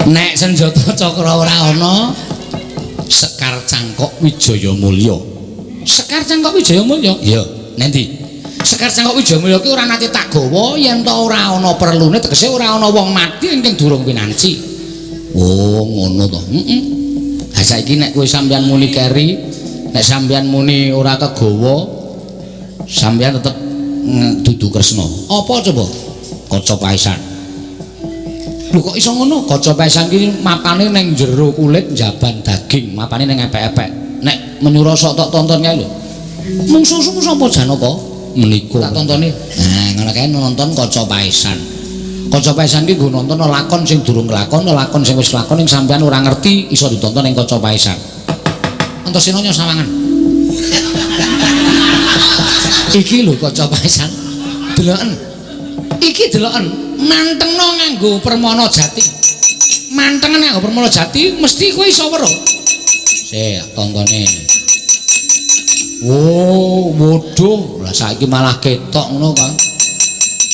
Nek senjata cakra ora ana, Sekar Cangkok Wijaya Mulya. Sekar Cangkok Wijaya Mulya? Iya, nendi? Sekar Cangkok Wijaya Mulya ki ora nate tak gawa yen to ora ana perlune tegese ora ana wong mati ingkang durung pinanci. Oh, ngono to. Heeh. Ha saiki nek kowe sampeyan muni keri, nek sampeyan muni ora kegawa, sampeyan tetep dudu Kresna. Apa coba? Kaca Paisan. Lho kok iso ngono? Kaca Paisan ki mapane ning jero kulit jaban daging, mapane ning epek-epek. Nek menyura sok tok tonton kae lho. Mung susu sapa Janaka? Menika. Tak tontoni. Nah, ngono kae nonton Kaca Paisan. Kaca Paisan ki nggo nonton lakon sing durung kelakon, lakon sing wis kelakon ning sampean ora ngerti iso ditonton ning Kaca Paisan. Antasena nyo sawangan. Iki lho Kaca Paisan. Deloken. Iki deloken. Mantengno nganggo permana jati. Mantengen nganggo permana jati mesti kowe iso weruh. Sik, tontone. Oh, bodoh. Lah saiki malah ketok ngono, Kang.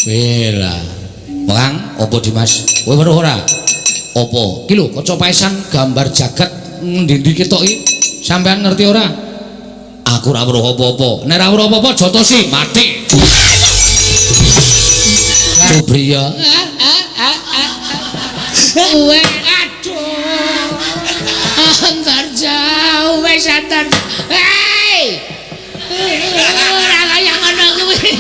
Bela. Kang, opo Dimas? Kowe weruh ora? Opo? Ki lho Kaca Paisan gambar jagat ngendi-endi ketoki. Sampeyan ngerti ora? Aku ora weruh apa-apa. Nek ora weruh apa-apa jotosi mati. Priya. Kowe aduh. Antar jauh wis antar. Hei. Ora kaya ngono kuwi.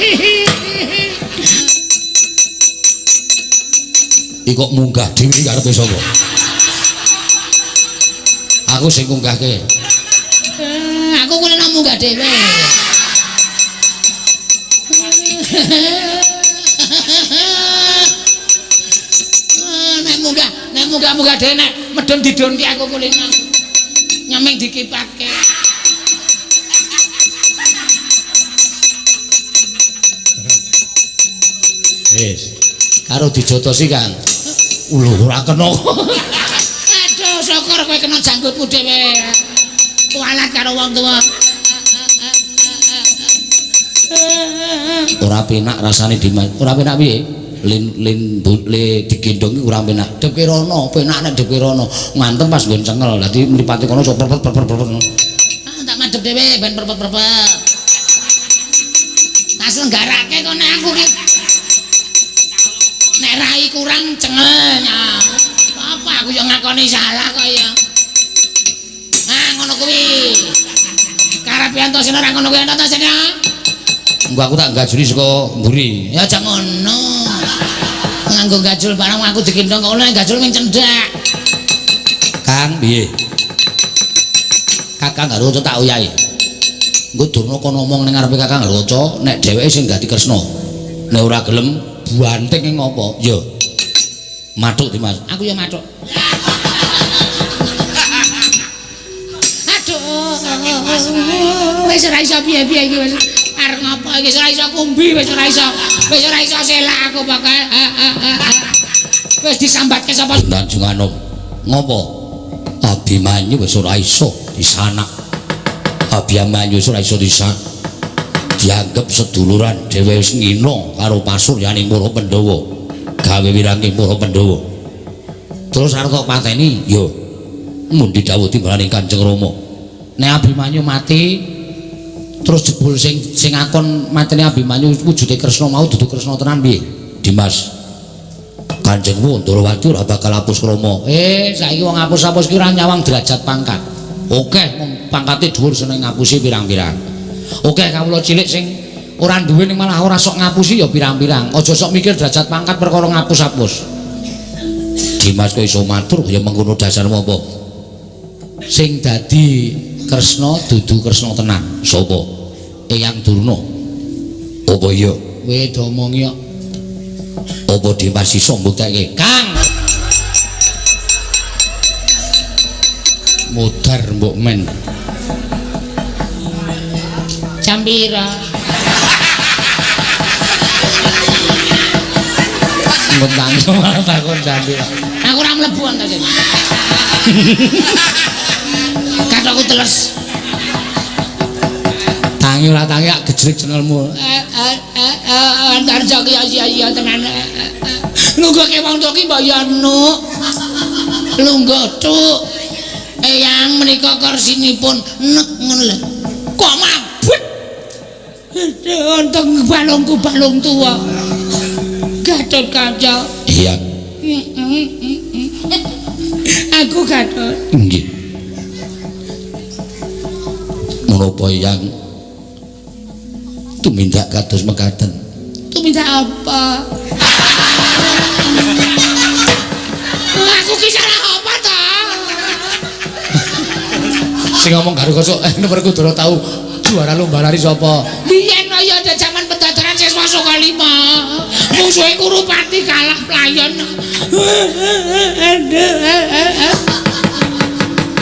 Iki kok munggah dhewe karepe sapa? Aku sing munggahke. Aku kulino munggah dhewe. Nek munggah dhewe nek medun didonke aku kulino. Nyemeng dikipake. Karo dijotosi Kang. Ora kena. Aduh, syukur kowe kena janggutmu dhewe. Kualat karo wong tuwa. Ora penak rasane Dimas. Ora penak piye? Lin digendong ora penak. Dep Kirana, penak nek Dep Kirana. Ngantem pas nggon cengel. Dadi mripate kono sok perpet. Tak madhep dhewe ben perpet. Tak selenggarake kono aku ki. Nek rai kurang cengelnya. Apa aku yo ngakoni salah kok ya. Ngono kuwi. Karepe Antasena ora ngono kuwi Antasena. Engko aku tak gajuli saka mburi. Ya aja ngono. Nganggo gajul barang aku digendong kok oleh gajul ming cendak. Kang piye? Kakang Garuca tak uyahi. Engko durna kono ngomong ning ngarepe Kakang Garuca nek dheweke sing dadi Kresna. Nek ora gelem banting ing apa? Ya. Mathuk Dimas. Aku ya mathuk. Aduh. Wis ora iso piye-piye iki wis. Arep ngopo iki wis ora iso kumbi, wis ora iso selak aku bakal. Wis disambatke sapa? Tanjung Anom. Ngopo? Abimanyu wis ora iso disanak. Abimanyu wis ora iso disanak. Dianggep seduluran dhewe wis ngina karo pasuryaning para Pandhawa. Gawe wirange para Pandhawa. Terus arep kok pateni, yo. Mundi dawuh timbalaning Kanjeng Rama. Nek Abimanyu mati terus jebul sing ngakon matine Abimanyu wujude Kresna mau dudu Kresna tenan piye? Dimas. Kanjeng Wandrawati ora bakal hapus krama. Saiki wong hapus-hapus ki ora nyawang derajat pangkat. Oke, wong pangkate dhuwur seneng ngapusi pirang-pirang. Oke, kawula cilik sing ora duwe ning malah ora sok ngapusi ya pirang-pirang. Aja sok mikir derajat pangkat perkara ngapus-hapus. Dimas kok iso matur ya mengkono dasarmu apa? Sing dadi Kresna dudu Kresna tenan. Sapa? Eyang Durna. Apa iya? Kowe do omongi kok. Apa Dimas iso mbuktekke? Kang. Mudar mbok men. Jam pira? Nggon langsung takon jam pira. Aku ora mlebu antasene. Katokku teles. Tangi ora tangi ak gejrik cengelmu. Antar jok ya tenan. Nungguke wong toki mbok ya nuk. Lungguh tuk. Eyang menika kursinipun nek ngono lho. Kok mabut. Untung balung tua. Gatot kaca. Iya. Aku gatot. Nggih. Menapa yang tumindak kados mekaten? Tumindak apa? Aku ki salah apa ta? Sing ngomong karo kosok nomor Kudara tau juara lomba lari sapa? Biyen kaya ada zaman pendadaran siswa saka 5. Musuhe Kurupati kalah playon.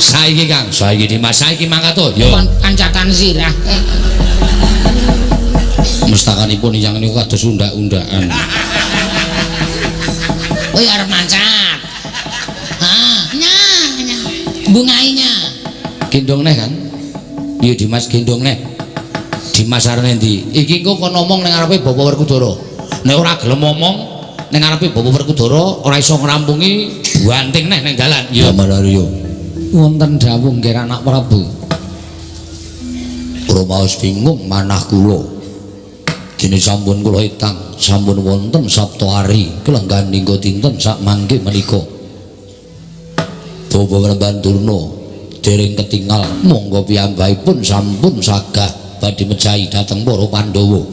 Saiki Kang, saiki Dimas, saiki mangkat to. Yo. Pancatan sirah. Mustakanipun yang niku kados undak-undakan. Kowe arep mancat. Nyah. Bungainya. Gendong neh kan? Iya Dimas gendong neh. Dimas arene ndi? Iki engko kon ngomong ning ngarepe Bapak Werkudara. Nek ora gelem ngomong ning ngarepe Bapak Werkudara ora iso ngrampungi banting neh ning dalan. Ya Malario. Wonten dawuh nggih anak Prabu. Rumaos bingung manah kula. Dene sampun kula etang, sampun wonten Sabtu ari kelenggan ninggo dinten sak mangke menika. Bapa Penemban Durna dereng ketingal monggo piyambakipun sampun sagah badhe mejahi dhateng para Pandhawa.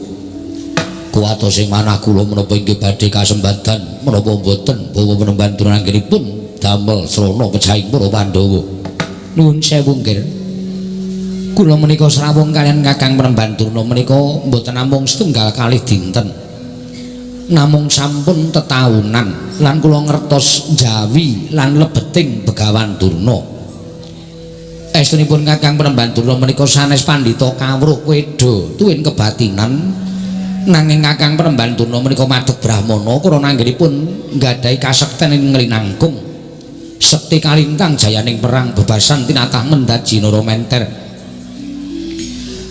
Kuwatos sing manah kula menapa inggih badhe kasembadan menapa boten Bapa Penemban Durna anggenipun damel srana pejahing para Pandhawa. Nuwun sewu nggih. Kula menika srawung kalian Kakang Penemban Durna menika mboten namung setunggal kalih dinten. Namung sampun tetaunan lan kula ngertos jawi lan lebeting Begawan Durna. Estunipun Kakang Penemban Durna menika sanes pandhita kawruh wedha tuwin kebatinan nanging Kakang Penemban Durna menika madhep brahmana krana anggenipun nggadahi kasekten ing nglinangkung sekti kalintang jayaning perang bebasan tinatah mendaji Nara Menter.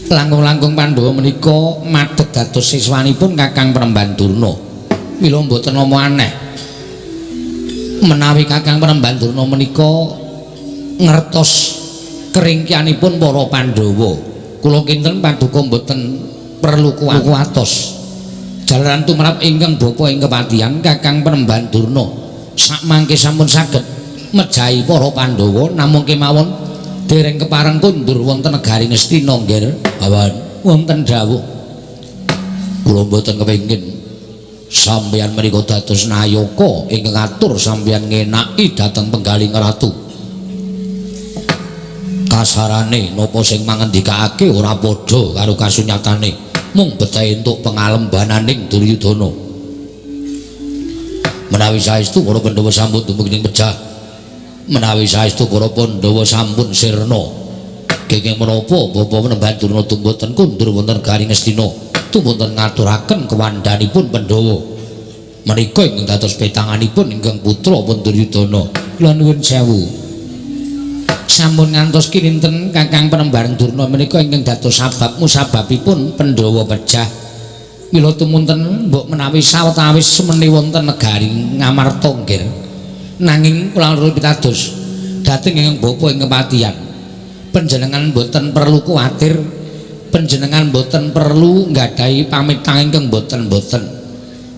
Langkung-langkung Pandhawa menika madhep dados siswanipun Kakang Penemban Durna. Mila mboten nama aneh menawi Kakang Penemban Durna menika ngertos keringkianipun para Pandhawa. Kula kinten paduka mboten perlu kuwatos. Jalaran tumrap ingkang bapa ing kepatihan Kakang Penemban Durna sakmangke sampun saged mejahi para Pandhawa namung kemawon dereng kepareng kundur wonten negari Ngastina nggih. Awan wonten dawuh kula mboten kepengin sampeyan menika dados nayaka ingkang atur sampeyan ngenaki dhateng penggaling ratu. Kasarane napa sing mangendikake ora padha karo kasunyatane, mung betah entuk pengalembananing Duryudana. Menawi saestu para Pandhawa sampun dumugi pejah, menawi saestu para Pandhawa sampun sirna, kenging menapa Bapa Penemban Durna tumboten kundur wonten negari Ngastina, tumboten ngaturaken kewandhanipun Pandhawa. Menika ingkang dados petanganipun ingkang putra pun Duryudana. Kula nuwun sewu. Sampun ngantos kinten Kakang Penemban Durna menika ingkang dados sabab musababipun Pandhawa pejah. Mila tumunten mbok menawi sawetawis semeni wonten negari Ngamarta nggih. Nanging kula nuwun pitados dhateng ingkang bapa ing kepatihan. Panjenengan boten perlu kuwatir, panjenengan boten perlu nggadahi pamitang ingkang boten-boten.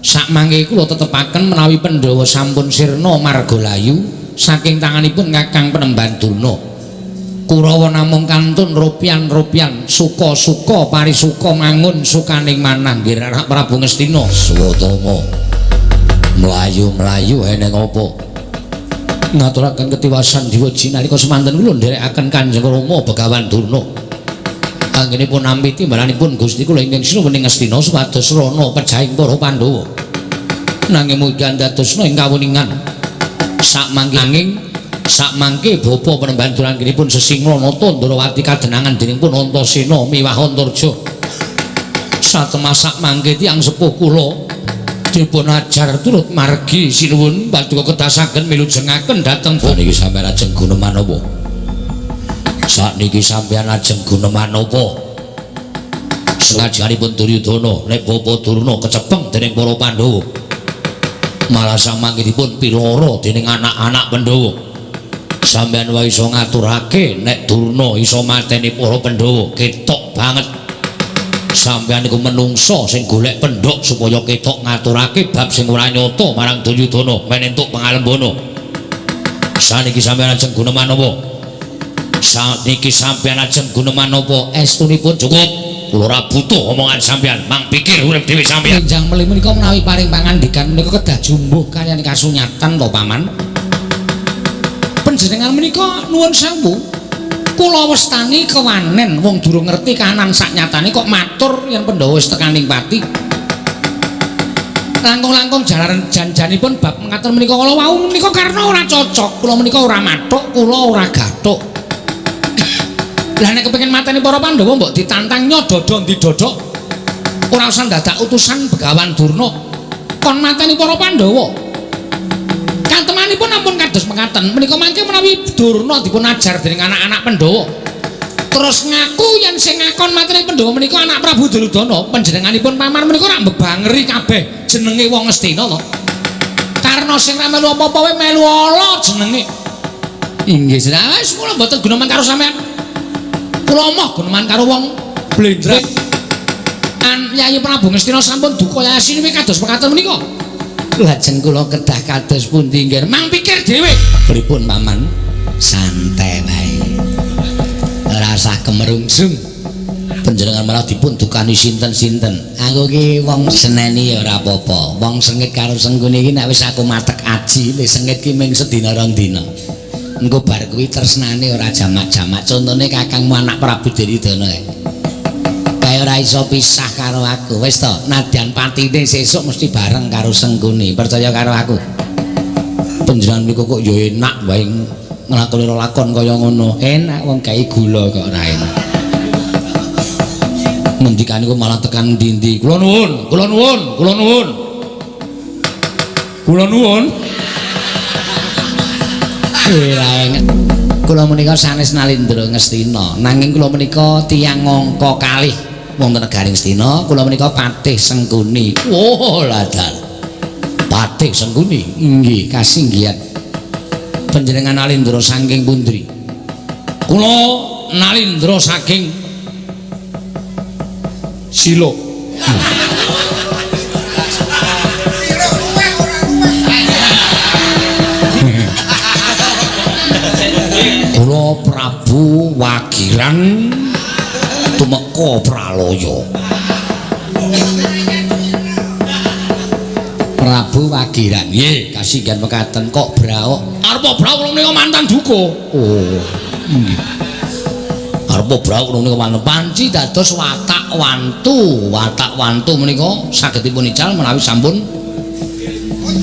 Sakmangke kula tetepaken menawi Pandhawa sampun sirna margalayu saking tanganipun Kakang Penemban Durna. Kurawa namung kantun rupian-rupian suka-suka parisuka mangun sukaning manah nggih anak Prabu Ngastina. Swatama mlayu-mlayu eneng apa? Ngaturaken ketiwasan diwaji nalika semanten kula nderekaken Kanjeng Rama Begawan Durna. Anggenipun nampi timbalanipun Gusti kula ingkang sinuwuning Ngastina supados srana pejahing para Pandhawa. Nanging mugi andadosna ing kawuningan sakmangke Bapa Penemban Durna anggenipun Sesingranata Ndarawati kadenangan deningipun Antasena miwah Antarja. Satemah sakmangke tiyang sepuh kula dipun ajar turut margi sinuwun paduka kedasaken milujengaken dhateng niki sampeyan ajeng guneman apa? Sakniki sampeyan ajeng guneman apa? Sengajanipun Duryudana nek Bapa Durna kecepeng dening para Pandhawa. Malah samangkipun piloro dening anak-anak Pandhawa. Sampeyan wae iso ngaturake nek Durna iso mateni para Pandhawa, ketok banget. Sampeyan iku menungso sing golek pendhok supaya ketok ngaturake bab sing ora nyata marang Duryudana men entuk pangalembana. Saniki sampeyan ajeng guneman apa? Saniki sampeyan ajeng guneman apa? Estunipun cukup. Kula ora butuh omongan sampeyan, mang pikir urip dhewe sampeyan. Enjang melih menika menawi paring pangandikan menika kedah jumbuh kaliyan kasunyatan to Paman. Panjenengan menika nuwun sewu. Kula westani kewanen wong durung ngerti kahanan saknyatane kok matur yen Pandhawa wis tekaning pati. Langkung-langkung jalaran janjanipun bab ngaten menika kala wau menika karena ora cocok. Kula menika ora mathuk, kula ora gathuk. Lah nek kepengin mateni para Pandhawa mbok ditantang nyododo ndidodok. Ora usah dadak utusan Begawan Durna. Kon mateni para Pandhawa. Kantemanipun ampun kados mekaten. Menika mangke menawi Durna dipun ajar dening anak-anak Pandhawa. Terus ngaku yen sing ngakon mateni Pandhawa menika anak Prabu Duryudana, panjenenganipun paman menika ora mbebangeri kabeh jenenge wong Ngastina to. Karena sing ra melu apa-apa wae melu ala jenenge. Inggih, wis kula mboten guneman karo sampean. Kula moh guneman karo wong blendrek. Yayi Prabu Ngastina sampun duka yasine kados mekaten menika. Lajeng kula kedah kados pundi nggih? Mang pikir dhewe. Pripun Paman? santai wae. Ora usah kemerungsung. Panjenengan malah dipun dukani sinten-sinten. Aku ki wong seneni ya ora apa-apa. Wong sengit karo senggune iki nek wis aku matek aji, nek sengit ki mung sedina rong dina. Engko bar kuwi tresnane ora jamak-jamak. Contone kakangmu anak Prabu Duryudana kae. Kae ora iso pisah karo aku. Wis to, nadyan patine sesuk mesti bareng karo senggune. Percaya karo aku. Panjenengan niku kok ya enak wae nglakoni lakon kaya ngono. Enak wong gawe gula kok ora enak. Ngendikane kok malah tekan ndi-ndi. Kula nuwun, kula nuwun, kula nuwun. Kula nuwun. Kula menika sanes Nalindra Ngastina, nanging kula menika tiyang angka kalih wonten negaring Ngastina, kula menika Patih Sengguni. Oh, ladal. Patih Sengguni. Inggih, kasinggihan. Panjenengan Nalindra saking pundi? Kula Nalindra saking Silo. Kula Prabu Wagiran tumeka Pralaya. Prabu Wagiran. Nggih, kasinggihan mekaten kok braok. Arep braok menika mantan duka. Oh. Nggih. Arep braok menika mantan panci dados watak wantu menika saged dipun ical menawi sampun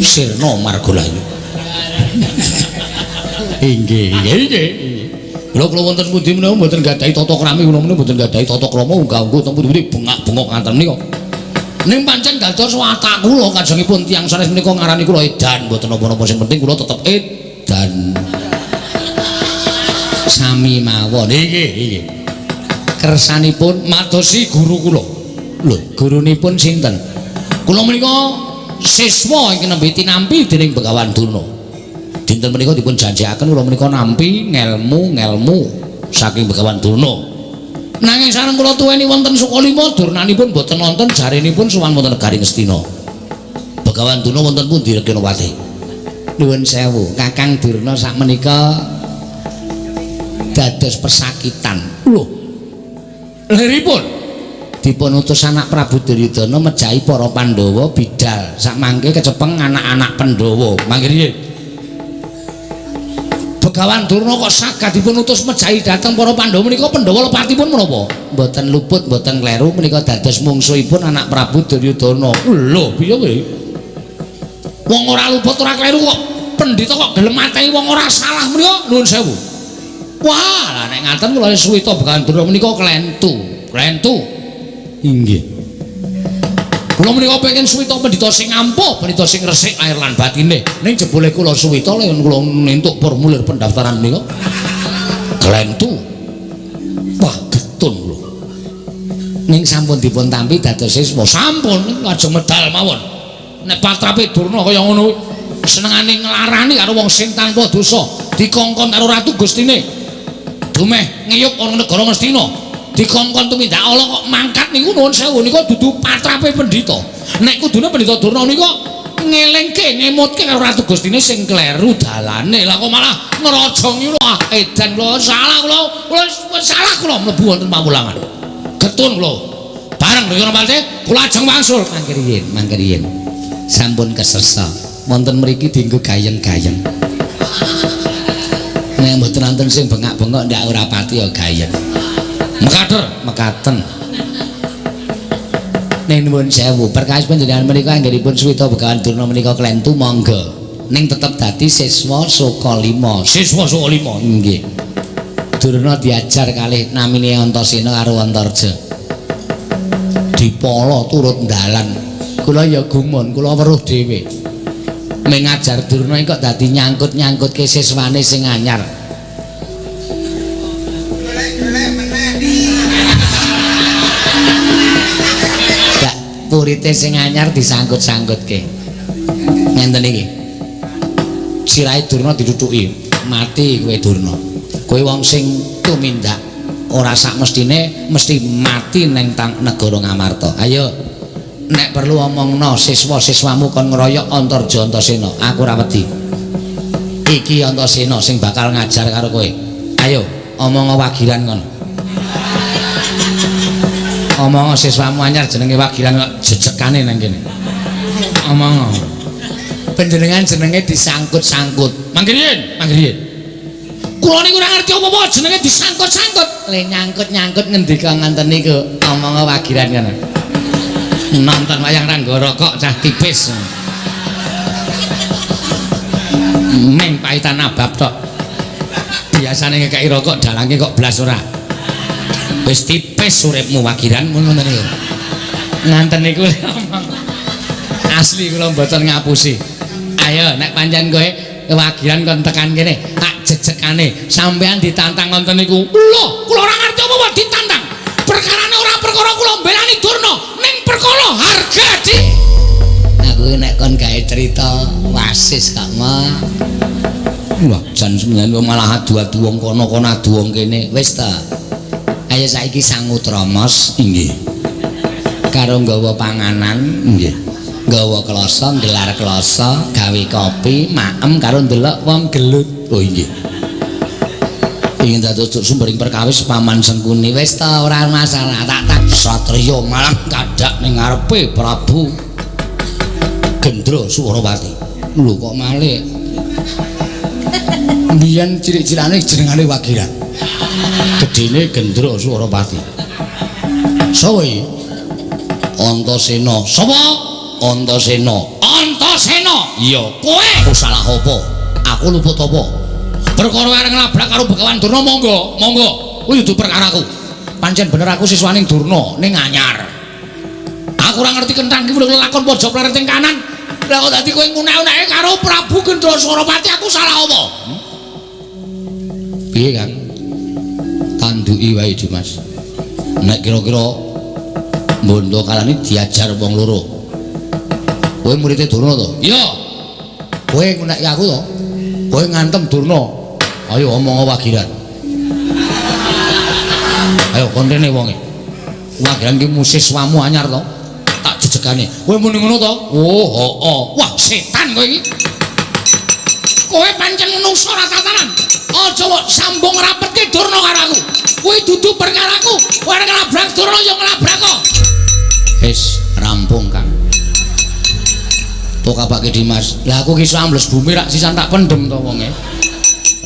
sirna margalayu. Inggih. Kula wonten pundi menawa mboten gadahi tata krami kula menika mboten gadahi tata krama unggah-ungguh teng pundi bengak-bengok ngaten menika. Ning pancen dados watak kula kajengipun tiyang sanes menika ngarani kula edan mboten napa-napa sing penting kula tetep edan. Sami mawon. Nggih. Kersanipun madosi guru kula. Lho, gurunipun sinten? Kula menika siswa ingkang nembe tinampi dening Begawan Durna. Dinten menika dipun janjiaken kula menika nampi ngelmu saking Begawan Durna. Nanging sareng kula tuweni wonten Sukalima Durnanipun boten wonten jarinipun sowan wonten negaring Ngastina. Begawan Durna wonten pundi Rekanawati? Nuwun sewu, Kakang Durna sakmenika dados pesakitan. Lho, liripun dipun utus anak Prabu Duryudana mejahi para Pandhawa bidal sakmangke kecepeng anak-anak Pandhawa. Mangke nggih. Begawan Durna kok saged dipun utus mejahi dhateng para Pandhawa menika Pandhawa lepatipun menapa? Mboten luput, mboten kleru menika dados mungsuhipun anak Prabu Duryudana. Lho, piye kowe? Wong ora luput ora kleru kok pendhita kok gelem mateni wong ora salah menika. Nuwun sewu. Wah, lah nek ngaten kula suwita Begawan Durna menika klentu. Inggih. Kula menika pengin suwita pendhita sing ampuh, pendhita sing resik lahir lan batine. Ning jebule kula suwita yen kula nentuk formulir pendaftaran menika. Klentu. Wah, getun kula. Ning sampun dipun tampi dados siswa. Sampun lajeng medal mawon. Nek patrape Durna kaya ngono senengane nglarani karo wong sing tanpa dosa, dikongkon karo Ratu Gustine. Dumeh ngiyup ana negara Ngastina dikongkon tumindak Allah kok mangkat niku nuwun sewu nika dudu patrape pendhita. Nek kudune pendhita Durna nika ngelingke ngemutke karo Ratu Gustine sing kleru dalane. Lah kok malah ngrajang kula edan kula salah kula mlebu wonten pawulangan. Getun kula. Bareng Rekanawati kula ajeng wangsul mangke riyin. Sampun kesersa. Wonten mriki dienggo gayeng-gayeng. Nek mboten wonten sing bengak-bengok ndak ora pati ya gayen. Mekaten. Ning nuwun sewu, perkawis panjenengan menika anggenipun suwita Begawan Durna menika klentu monggo. Ning tetep dadi siswa Sukalima. Siswa Sukalima. Nggih. Durna diajar kalih namine Antasena karo Antarja. Dipala turut ndalan. Kula ya gumun, kula weruh dhewe. Mengajar Durna kok dadi nyangkut-nyangkutke siswane sing anyar. Gak purite sing anyar disangkut-sangkutke. Ngenten iki. Sirahe Durna ditutuki, mati kowe Durna. Kowe wong sing tumindak ora sak mestine mesti mati ning negara Ngamarta. Ayo nek perlu omongno siswa-siswamu kon ngeroyok Antarja Antasena, aku ora wedi. Iki Antasena sing bakal ngajar karo kowe. Ayo, omong wagiran kon. Omong siswamu anyar jenenge wagiran kok jejekane nang kene. Omong. Panjenengan jenenge disangkut-sangkut. Mangke riyen. Kula niku ora ngerti apa-apa jenenge disangkut-sangkut. Le nyangkut-nyangkut ngendika nganten niku omong wagiran kono. Nonton wayang Ranggara kok cah tipis. Ning paitan abab tok. Biasane ngekeki rokok dalange kok blas ora. Wis tipis uripmu wagiran ngono niku. Nganten niku omong. Asli kula mboten ngapusi. Ayo nek pancen kowe wagiran kon tekan kene, tak jejekane sampean ditantang wonten niku. Lho, kula ora ngerti apa wae ditantang. Perkarane ora perkara kula mbelani Durna, ning perkara harga dik. Aku nek kon gawe cerita wasis kok mah. Wah, jan semenen malah adu-adu wong kono adu wong kene. Wis ta. Ayo saiki sangu tromos inggih. Karo nggawa panganan nggih. Nggawa kloso, gelar kloso, gawe kopi, maem karo ndelok wong gelut. Oh inggih. Ingin dados sumbering perkawis paman Sengkuni. Wis ta ora masalah. Tak satriya malah kadhak ning ngarepe Prabu Gendra Suwarawati. Lho kok malih. Mbiyen cilik-cilikane jenengane Wagiran. Gedene Gendra Suwarawati. Sapa iki? Antasena. Sapa? Antasena. Antasena. Iya, kowe. Aku salah apa? Aku luput apa? Perkara areng nglabrak karo Begawan Durna monggo. Kuwi dudu perkaraku. Pancen bener aku siswaning Durna ning anyar. Aku ora ngerti kentang ki lakon pojok lareting kanan. Lah kok dadi kowe ngunek-uneke karo Prabu Gendra Suwarawati aku salah apa? Piye, Kang? Tanduki wae, Dimas. Nek kira-kira Bondo kalane diajar wong loro. Kowe murid Durna to? Iya. Kowe ngunek aku to? Kowe ngantem Durna. Ayo omong Wagiran. Ayo kontene wonge. Wagiran ki musiswamu anyar to? Tak jejegane. Kowe muni ngono to? Oh. Wah, setan kowe iki. Kowe pancen menungso ora tatanan. Aja kok sambung rapetke Durna karo aku. Kuwi dudu perkaraku. Kowe arep nglabrak Durna ya nglabrak kok. Wis rampung, Kang. Tok kapake Dimas. Lah aku ki iso ambles bumi rak sisan tak pendem to wonge.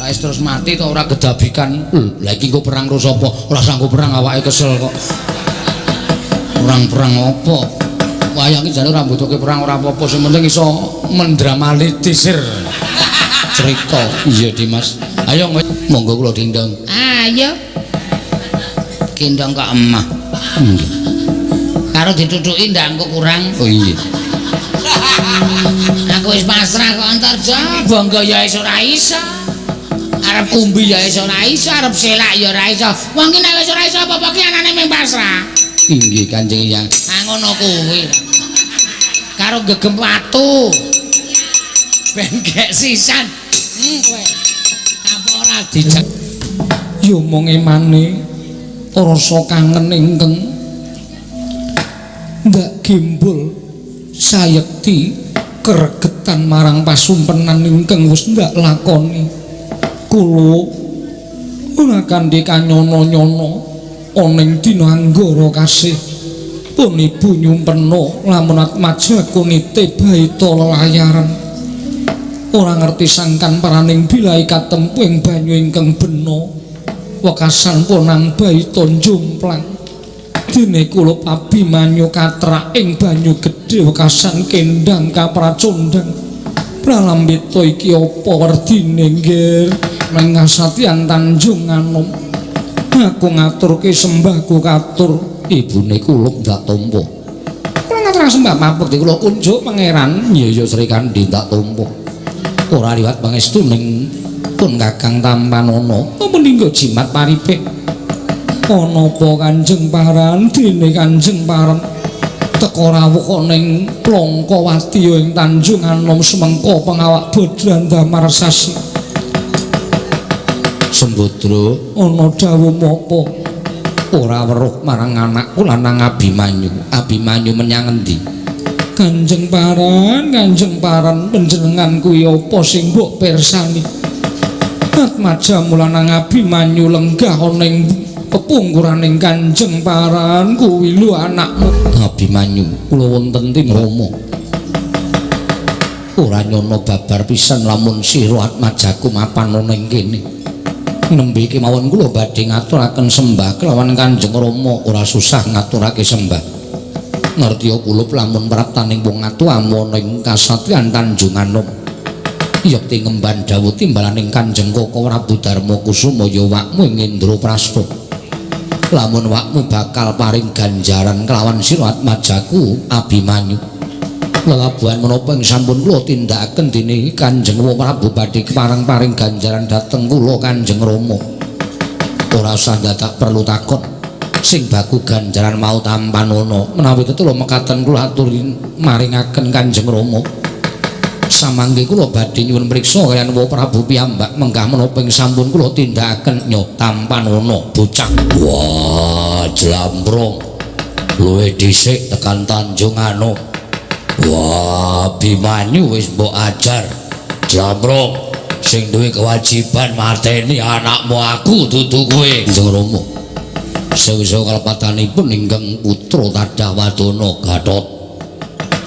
Lah terus mati to ora gedabikan. Lah iki engko perang karo sapa? Ora sanggup perang awake kesel kok. Perang apa? Wayang iki jane ora mbutuhke perang ora apa-apa, sing penting iso mendramalisir cerita. Iya Dimas. Ayo monggo kula dindong. Ayo. Kindong kok emah. Karo ditutuki ndak engko kurang. Oh iya. Aku wis pasrah kok Antarja, bangga ya iso ora iso. Arep kumbi ya iso ora iso, arep selak ya ora iso. Wong ki nek wis ora iso apa-apa ki anane mung pasrah. Inggih Kanjeng Hyang. Ha ngono kuwi. Karo gegem watu. Ben gek sisan. Kowe. Apa ora dijak. Yo mung emane rasa kangen ingkang ndak gimbul sayekti keregetan marang pasumpenan ingkang wis ndak lakoni. Kula ora kandhe kanyono-nyono ana ing dina anggara kasih pun ibu nyumpena lamun atmaja kunite baita lelayaran ora ngerti sangkan paraning bilai katempu ing banyu ingkang bena wekasan ponang baita jomplang dene kula Abimanyu katrak ing banyu gedhe wekasan kendang kapracondang pralambita iki apa werdine nggih mengasatian Tanjung Anom. Aku ngaturke sembahku katur ibune kula ndak tampa. Kula ngatur sembah mapekti kula kunjuk pangeran Nyaya Sri Kandi ndak tampa. Ora liwat pangestu ning pun Kakang Tampanana. Meninggo jimat paripik. Ana apa Kanjeng Paran dene Kanjeng Paran teka rawuh ning Plangkawati ing Tanjung Anom semengko pengawak Bodran Damar Sasi. Sembodra ana dawuh apa? Ora weruh marang anakku lanang Abimanyu. Abimanyu menyang endi? Kanjeng Paran panjenengan kuwi apa sing mbok pirsani? Atmaja mulanang Abimanyu lenggah ana ing pepungkuraning Kanjeng Paran kuwi lho anakmu. Abimanyu kula wonten tim Rama. Ora nyono babar pisan lamun sira Atmajaku mapan ana ing kene. Nembe kemawon kula badhe ngaturaken sembah kelawan Kanjeng Rama ora susah ngaturake sembah. Ngertiya kula lamun praptaning wong atuamu ana ing kasatriyan Tanjung Anom. Yakti ngemban dawuh timbalaning Kanjeng Koko Prabu Darma Kusuma ya wakmu ing Indraprasta. Lamun wakmu bakal paring ganjaran kelawan sira Atmajaku Abimanyu. Lelabuhan menapa ing sampun kula tindakaken dene Kanjeng Prabu badhe kepareng-paring ganjaran dhateng kula Kanjeng Rama. Ora usah dadak perlu takon. Sing baku ganjaran mau tampanono menawi tetelo mekaten kula aturin maringaken Kanjeng Rama. Samangke kula badhe nyuwun priksa kaliyan Wa Prabu piyambak menggah menapa ing sampun kula tindakaken nyo tampanono bocah. Wah, jlambrong. Luwih dhisik tekan Tanjung Anom. Wah, Abimanyu wis mbok ajar. Jlambrong sing duwe kewajiban mateni anakmu aku dudu kowe. Kanjeng Rama. Sewisa kalepatanipun ingkang putra Tadhawadana Gatot.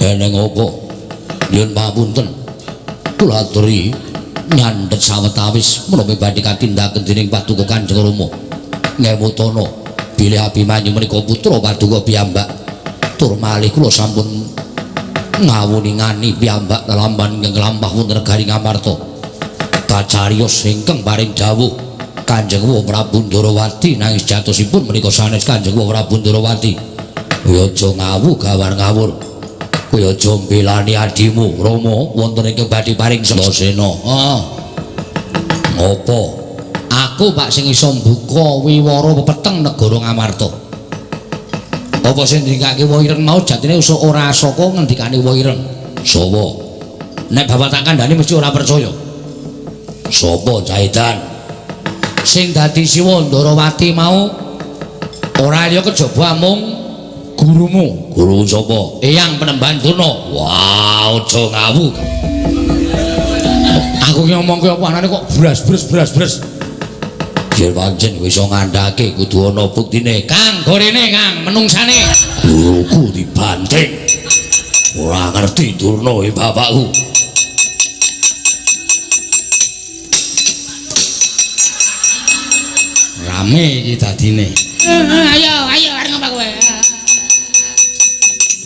Eneng apa? Nyuwun pamunten. Kula aturi nyandhet sawetawis menapa badhe katindaken dening Paduka Kanjeng Rama. Ngewutana bilih Abimanyu menika putra Paduka piyambak. Tur malih kula sampun ngawuningani piyambak kelampan ingkang lampah wonten negari Ngamarta. Kacariyos ingkang paring dawuh Kanjeng Prabu Ndarawati nangis jatosipun menika sanes Kanjeng Prabu Ndarawati. Kowe aja ngawur. Kowe aja mbelani adimu Rama wonten ing badhe paring Sena. Ngopo? Aku Pak sing iso mbuka wiwara pepeteng negara Ngamarta. Apa sing ndikake Wa Ireng mau jatine usuk ora saka ngendikane Wa Ireng. Sapa? Nek bapak tak kandhani mesti ora percaya. Sapa Caidan? Sing dadi Siwa Ndarawati mau ora liya kejaba mung gurumu. Guru sapa? Eyang Penemban Durna. Wah, aja ngawur. Aku ki ngomong ki apa anane kok bras. Yen pancen wis iso ngandhake kudu ana buktine. Kang, gorene Kang, menungsane. Guruku dibanting. Ora ngerti Durna bapakku. Rame iki dadine. Ayo arep ngapa kowe?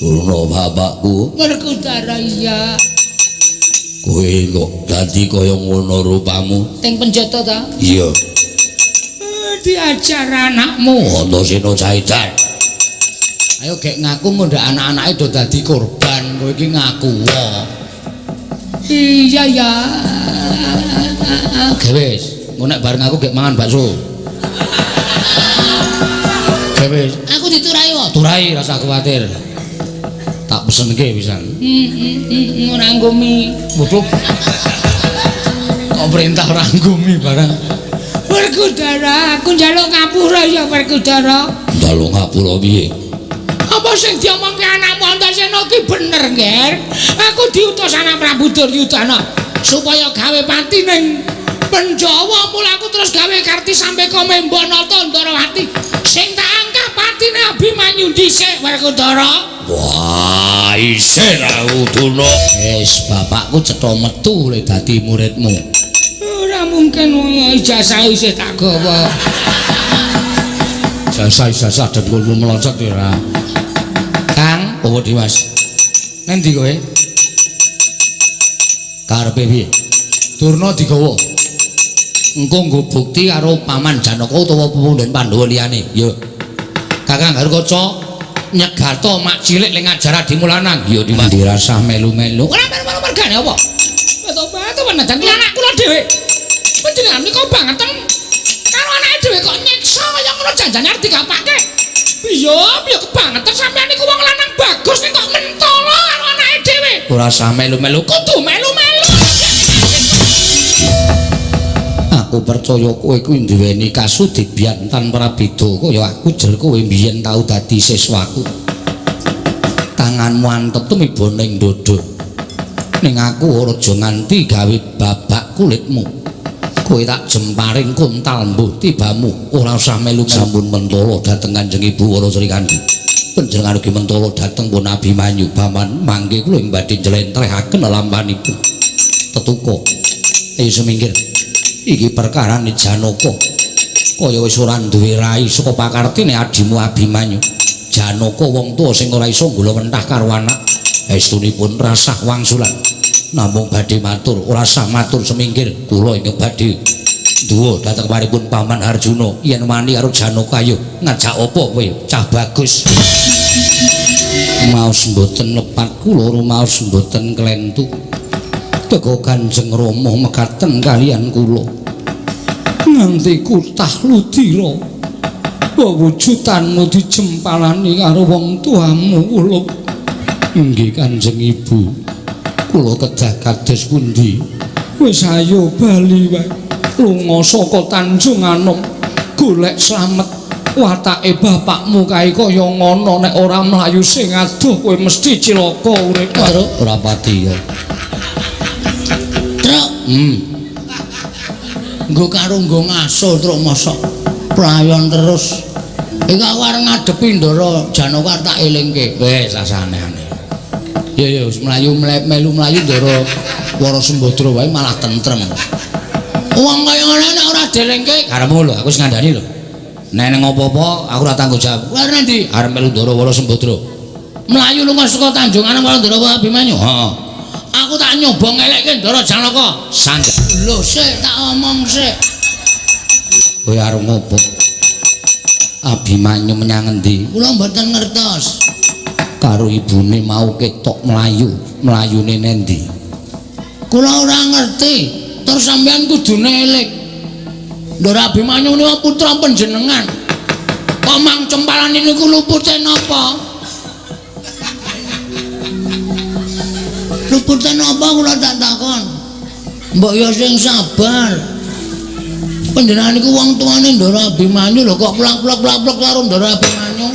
Durna bapakku. Werkudara iya. Kowe kok dadi kaya ngono rupamu? Teng penjata ta? Iya. Diajar anakmu. Antasena Caidan. Ayo gek ngaku ngondak anak-anake do dadi korban. Kowe iki ngaku wae. Iya ya. Gewis, engko nek bareng aku gek mangan bakso. Gewis. Aku diturai wae. Turai rasa kuwatir. Tak pesenke pisan. Ora nggo mie. Waduh. Kok perintah ora nggo mie barang. Werkudara, aku njaluk ngapura ya Werkudara. Njaluk ngapura piye? Apa sing diomongke anakmu Antasena ki bener, Nger? Aku diutus anak Prabu Duryudana supaya gawe pati ning Penjawa, mula aku terus gawe karti sampe Komembanata Ndarawati sing tak angkat patine Abimanyu dhisik Werkudara. Wah, isih ra uduna. Wis bapakku cetha metu le dadi muridmu. Ora mungkin ijazah isih tak gawa. Ijazah dengkulmu meloncat ya ora. Kang, apa Dimas? Nendi kowe? Karepe piye? Durna digawa. Engko nggo bukti karo Paman Janaka utawa pepundhen Pandhawa liyane. Ya. Kakang Garukaca nyegato mak cilik ling ngajar Adi Mulanang. Ya Dimas. Dirasah melu-melu. Ora melu-melu mergane apa? Beto-beto menajan anak kula dhewe. Panjenengan niku bangetan karo anake dhewe kok nyiksa kaya ngono janjane arep digapake. Piye kebangetan sampeyan niku wong lanang bagus ning kok mentolo karo anake dhewe. Ora usah melu-melu. Kudu melu-melu. Aku percaya kowe kuwi nduweni kasudibyan tanpa beda kaya aku jer kowe mbiyen tau dadi siswaku. tanganmu antep tumiba ning dodo ning aku aja nganti gawe babak kulitmu kowe tak jemparing kuntal mbuh tibamu ora usah melu sampun mentolo dhateng Kanjeng Ibu Wara Sri Kandi panjenengan ugi mentolo dhateng pun Abimanyu paman mangke kula ing badhe njlentrehaken lampanipun tetuko ayo semingkir iki perkarane Janaka kaya wis ora duwe rai saka pakartine adimu Abimanyu Janaka wong tuwa sing ora iso nggula wentah karo anak estunipun rasah wangsulan namung badhe matur ora sah matur semingkir kula ingkang badhe duwa dhateng paripun Paman Arjuna yen wani karo Janaka ayo ngajak apa kowe cah bagus maos mboten lepat kula rumaos mboten klentu teka Kanjeng Rama mekaten kaliyan kula nganti kutah ludira wewujutanmu dijempalani karo wong tuamu kula inggih Kanjeng Ibu kula kedah kados pundi wis ayo bali wae lunga saka Tanjung Anom golek slamet watake bapakmu kae kaya ngono nek ora mlayu sing adoh kowe mesti cilaka urip ora pati ya truk nggo karo nggo ngaso truk mosok playon terus iki aku arep ngadepi Ndara Janaka tak elingke wis sasane ya wis mlayu melu mlayu Ndara Wara Sembadra wae malah tentrem wong kaya ngene nek ora delengke karepmu lho aku wis ngandani lho nek ning apa-apa aku ora tanggung jawab arep ndi arep melu Ndara Wara Sembadra mlayu lunga saka Tanjung Anom karo Ndara Abimanyu heeh aku tak nyoba ngelekke Ndara Janaka sanjak lho sik tak omong sik kowe arep ngopo Abimanyu menyang endi kula mboten ngertos karo ibune mau ketok mlayune nendi kula ora ngerti terus sampean kudune eling Ndara Abimanyu niku putra panjenengan kok mang cempalan niku lupute napa lupute napa kula tak takon mbok ya sing sabar panjenengan niku wong tuane Ndara Abimanyu lho kok plak-plak karo Ndara Abimanyu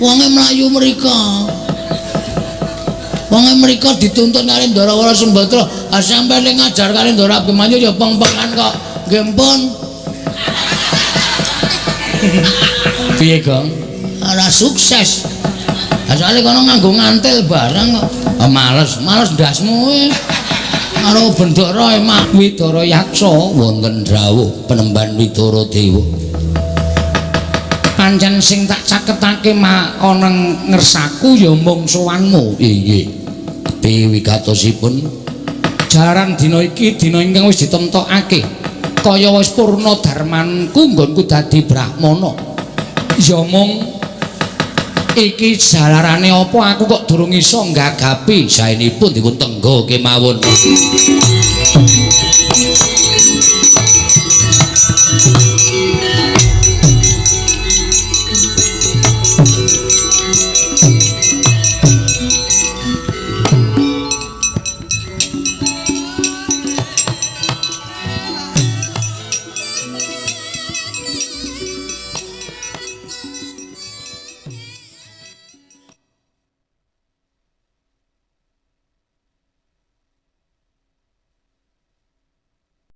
wonge mlayu mriko wonge mriko dituntun kali Ndara Wara Sembadra sampe ning ngajar kali Ndara Abimanyu ya peng-pengan kok nggih pun piye Gong ora sukses asale kono nganggo ngantil barang kok males ndasmu karo Bendara Emak Widara Yaksa wonten drawuh penemban Widara Dewa pancen sing tak caketake ana ngersaku ya mung sowanmu nggih piwigatosipun jaran dina iki dina ingkang wis ditemtokake kaya wis purna darmanku nggonku dadi brahmana ya mung iki jalarane apa aku kok durung iso nggagapi saenipun dipun tenggo kemawon